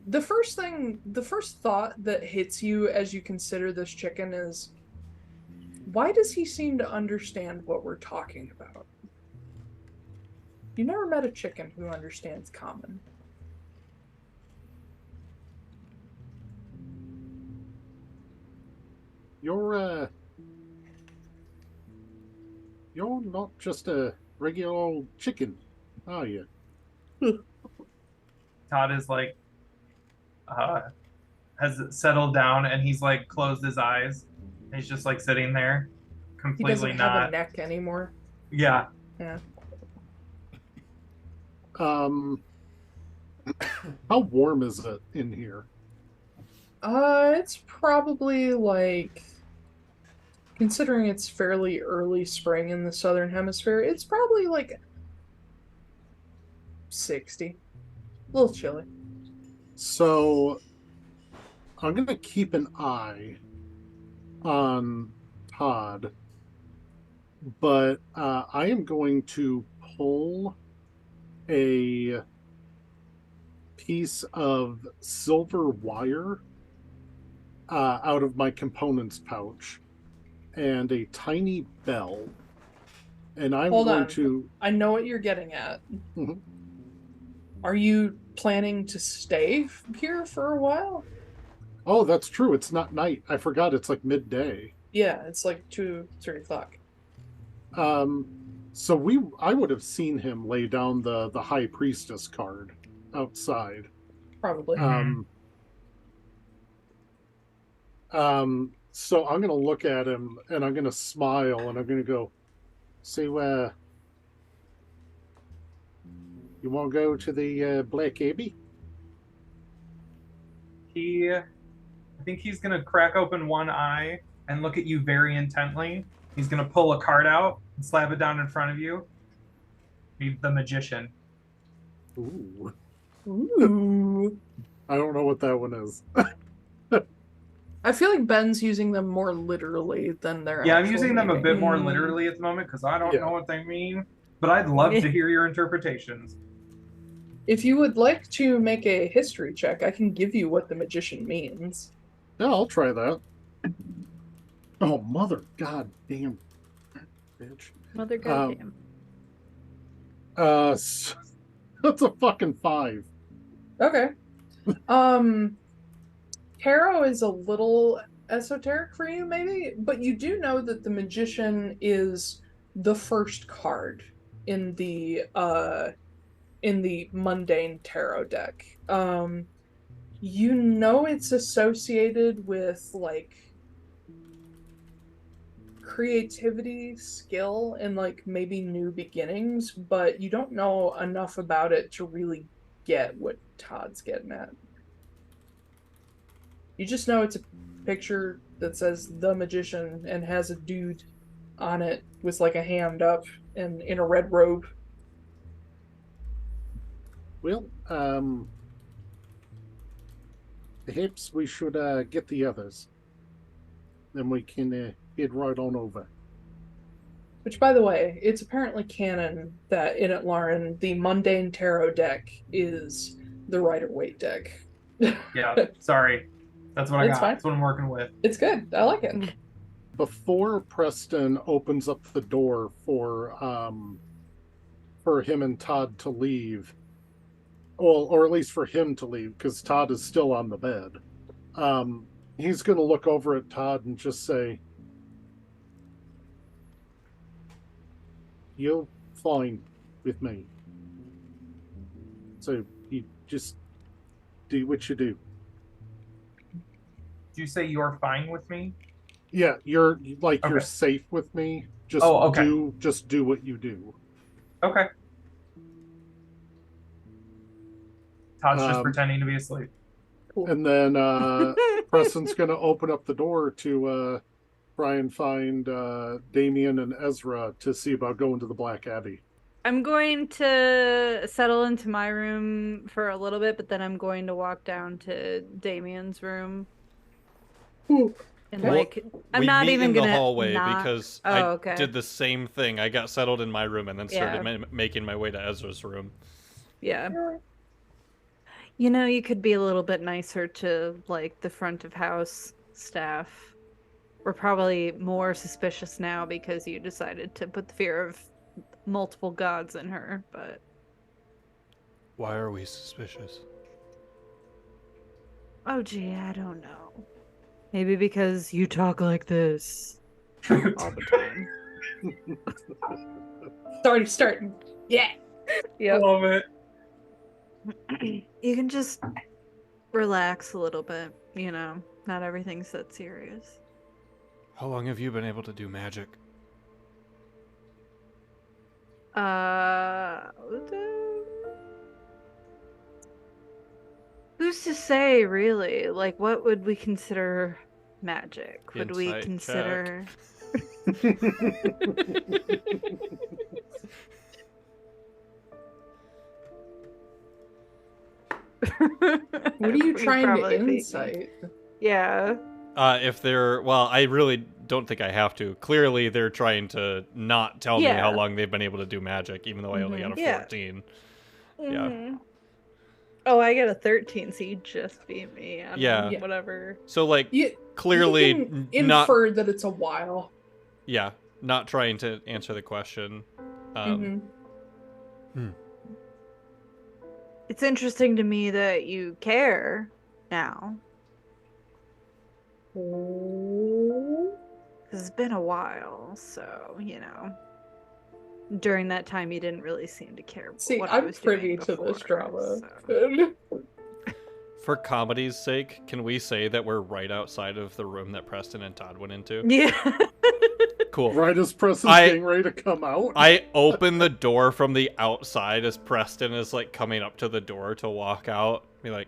The first thought that hits you as you consider this chicken is, why does he seem to understand what we're talking about? You never met a chicken who understands common. You're not just a regular old chicken, are you? Todd is like, has settled down and he's like closed his eyes. He's just like sitting there, He completely doesn't have a not. neck anymore. Yeah. Yeah. How warm is it in here? It's probably like, considering it's fairly early spring in the southern hemisphere, it's probably like 60. A little chilly. So I'm gonna keep an eye on Todd, but I am going to pull a piece of silver wire out of my components pouch and a tiny bell, and I'm Hold going on. to. I know what you're getting at. Mhm. Are you planning to stay here for a while? Oh, that's true. It's not night. I forgot. It's like midday. Yeah, it's like 2, 3 o'clock. So I would have seen him lay down the high priestess card outside. Probably. So I'm gonna look at him and I'm gonna smile and I'm gonna go, "See where you want to go to the Black Abbey?" I think he's gonna crack open one eye and look at you very intently. He's gonna pull a card out and slap it down in front of you. Be the magician. Ooh, Ooh. I don't know what that one is. I feel like Ben's using them more literally than their Yeah, I'm actual using them a meaning. bit more literally at the moment because I don't know what they mean. But I'd love to hear your interpretations. If you would like to make a history check, I can give you what the magician means. Yeah, I'll try that. Oh, mother god damn bitch. Mother goddamn. That's a fucking 5. Okay. Tarot is a little esoteric for you, maybe, but you do know that the magician is the first card in the mundane tarot deck. You know it's associated with like creativity, skill, and like maybe new beginnings, but you don't know enough about it to really get what Todd's getting at. You just know it's a picture that says the magician and has a dude on it with like a hand up and in a red robe. Well, perhaps we should get the others. Then we can head right on over. Which, by the way, it's apparently canon that in Atlaran, the mundane tarot deck is the Rider-Waite deck. Yeah, sorry. That's what I It's got. fine. That's what I'm working with. It's good. I like it. Before Preston opens up the door for him and Todd to leave, well, or at least for him to leave, because Todd is still on the bed. He's going to look over at Todd and just say, "You're fine with me. So you just do what you do." Did you say you're fine with me? Yeah, you're Okay. safe with me. Just okay. do what you do. Okay. Todd's just Um, pretending to be asleep. And then Preston's going to open up the door to try and find Damian and Ezra to see about going to the Black Abbey. I'm going to settle into my room for a little bit, but then I'm going to walk down to Damian's room. And Well, I'm we not meet even in gonna the hallway knock. because Oh, I okay. did the same thing. I got settled in my room and then started Yeah. making my way to Ezra's room. Yeah. You know, you could be a little bit nicer to, like, the front of house staff. We're probably more suspicious now because you decided to put the fear of multiple gods in her, but... Why are we suspicious? Oh, gee, I don't know. Maybe because you talk like this all the time. It's already starting. Yeah. I Yep. love it. You can just relax a little bit, you know? Not everything's that serious. How long have you been able to do magic? Who's to say, really? Like, what would we consider magic? Would we Insight consider... What are you You're trying to probably thinking. insight? Yeah. If they're... Well, I really don't think I have to. Clearly, they're trying to not tell me how Yeah. long they've been able to do magic, even though I only got a Yeah. 14. Mhm. Oh, I got a 13, so you just beat me. I Yeah. mean, whatever. So, like, You clearly can not... infer that it's a while. Yeah, not trying to answer the question. It's interesting to me that you care now. Because it's been a while, so, you know. During that time, you didn't really seem to care See, what I I'm was privy doing to this before, drama. so. For comedy's sake, can we say that we're right outside of the room that Preston and Todd went into? Yeah. Cool. Right as Preston's getting ready to come out. I open the door from the outside as Preston is, like, coming up to the door to walk out. Be like,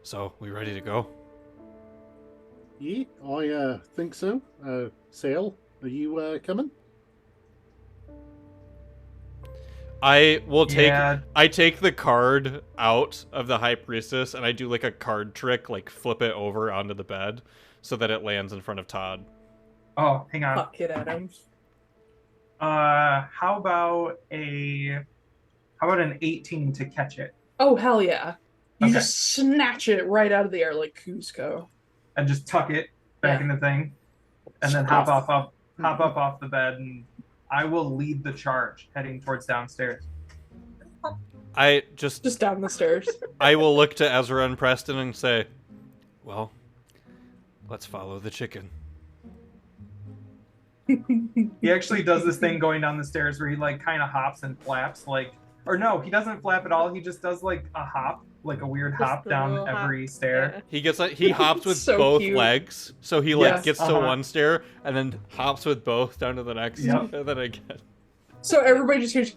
so, we ready to go? Yeah, I think so. Sale, are you coming? I will take... Yeah. I take the card out of the High Priestess, and I do, like, a card trick, like, flip it over onto the bed so that it lands in front of Todd. Oh, hang on. Fuck it, Adams. How about an 18 to catch it? Oh, hell yeah. You Okay. just snatch it right out of the air like Cusco. And just tuck it back in the thing, and then hop up off the bed, and I will lead the charge heading towards downstairs. I just down the stairs. I will look to Ezra and Preston and say, well, let's follow the chicken. He actually does this thing going down the stairs where he, like, kind of hops and flaps, like, or no, he doesn't flap at all. He just does, like, a hop, like a weird Just hop a down little every hop, stair. yeah. He hops with So both cute. legs, so he like Yes, gets to one stair and then hops with both down to the next, Yep. and then again. So everybody just hears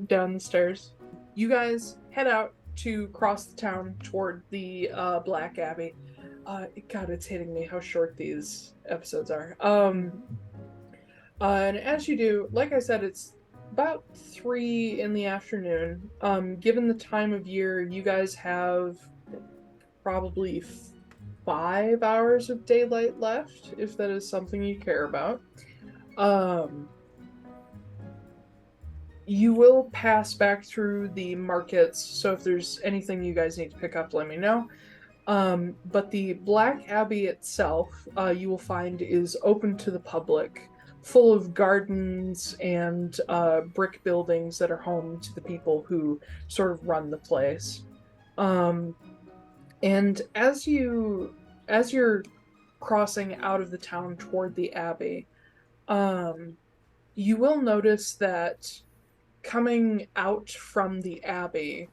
down the stairs. You guys head out to cross the town toward the Black Abbey. God, it's hitting me how short these episodes are. And as you do, like I said, it's about 3 in the afternoon. Given the time of year, you guys have probably 5 hours of daylight left, if that is something you care about. You will pass back through the markets, so if there's anything you guys need to pick up, let me know. But the Black Abbey itself, you will find is open to the public, full of gardens and brick buildings that are home to the people who sort of run the place. And as you're crossing out of the town toward the Abbey, you will notice that coming out from the Abbey,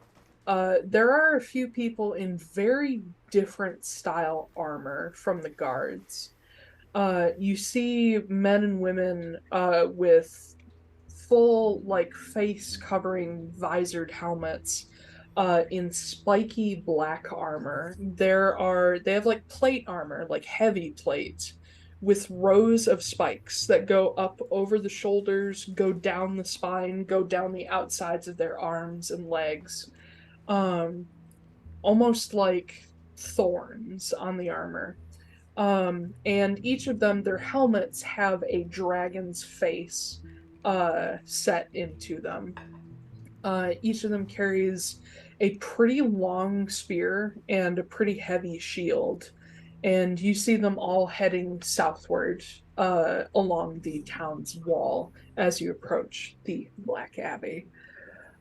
there are a few people in very different style armor from the guards. You see men and women with full, like, face covering visored helmets in spiky black armor. They have like plate armor, like heavy plate, with rows of spikes that go up over the shoulders, go down the spine, go down the outsides of their arms and legs. Almost like thorns on the armor. And each of them, their helmets have a dragon's face set into them. Each of them carries a pretty long spear and a pretty heavy shield. And you see them all heading southward along the town's wall as you approach the Black Abbey.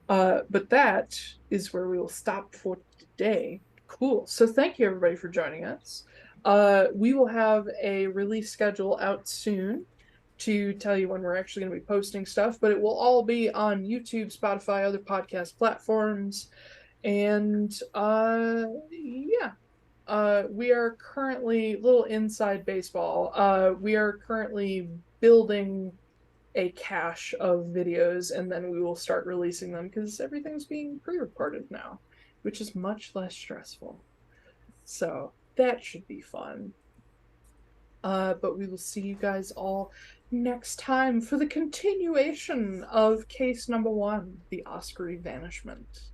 But that is where we will stop for today. Cool. So thank you, everybody, for joining us. We will have a release schedule out soon to tell you when we're actually going to be posting stuff, but it will all be on YouTube, Spotify, other podcast platforms. And we are currently, little inside baseball, we are currently building a cache of videos, and then we will start releasing them because everything's being pre-recorded now, which is much less stressful. So that should be fun. But we will see you guys all next time for the continuation of case number 1, the Oskory Vanishment.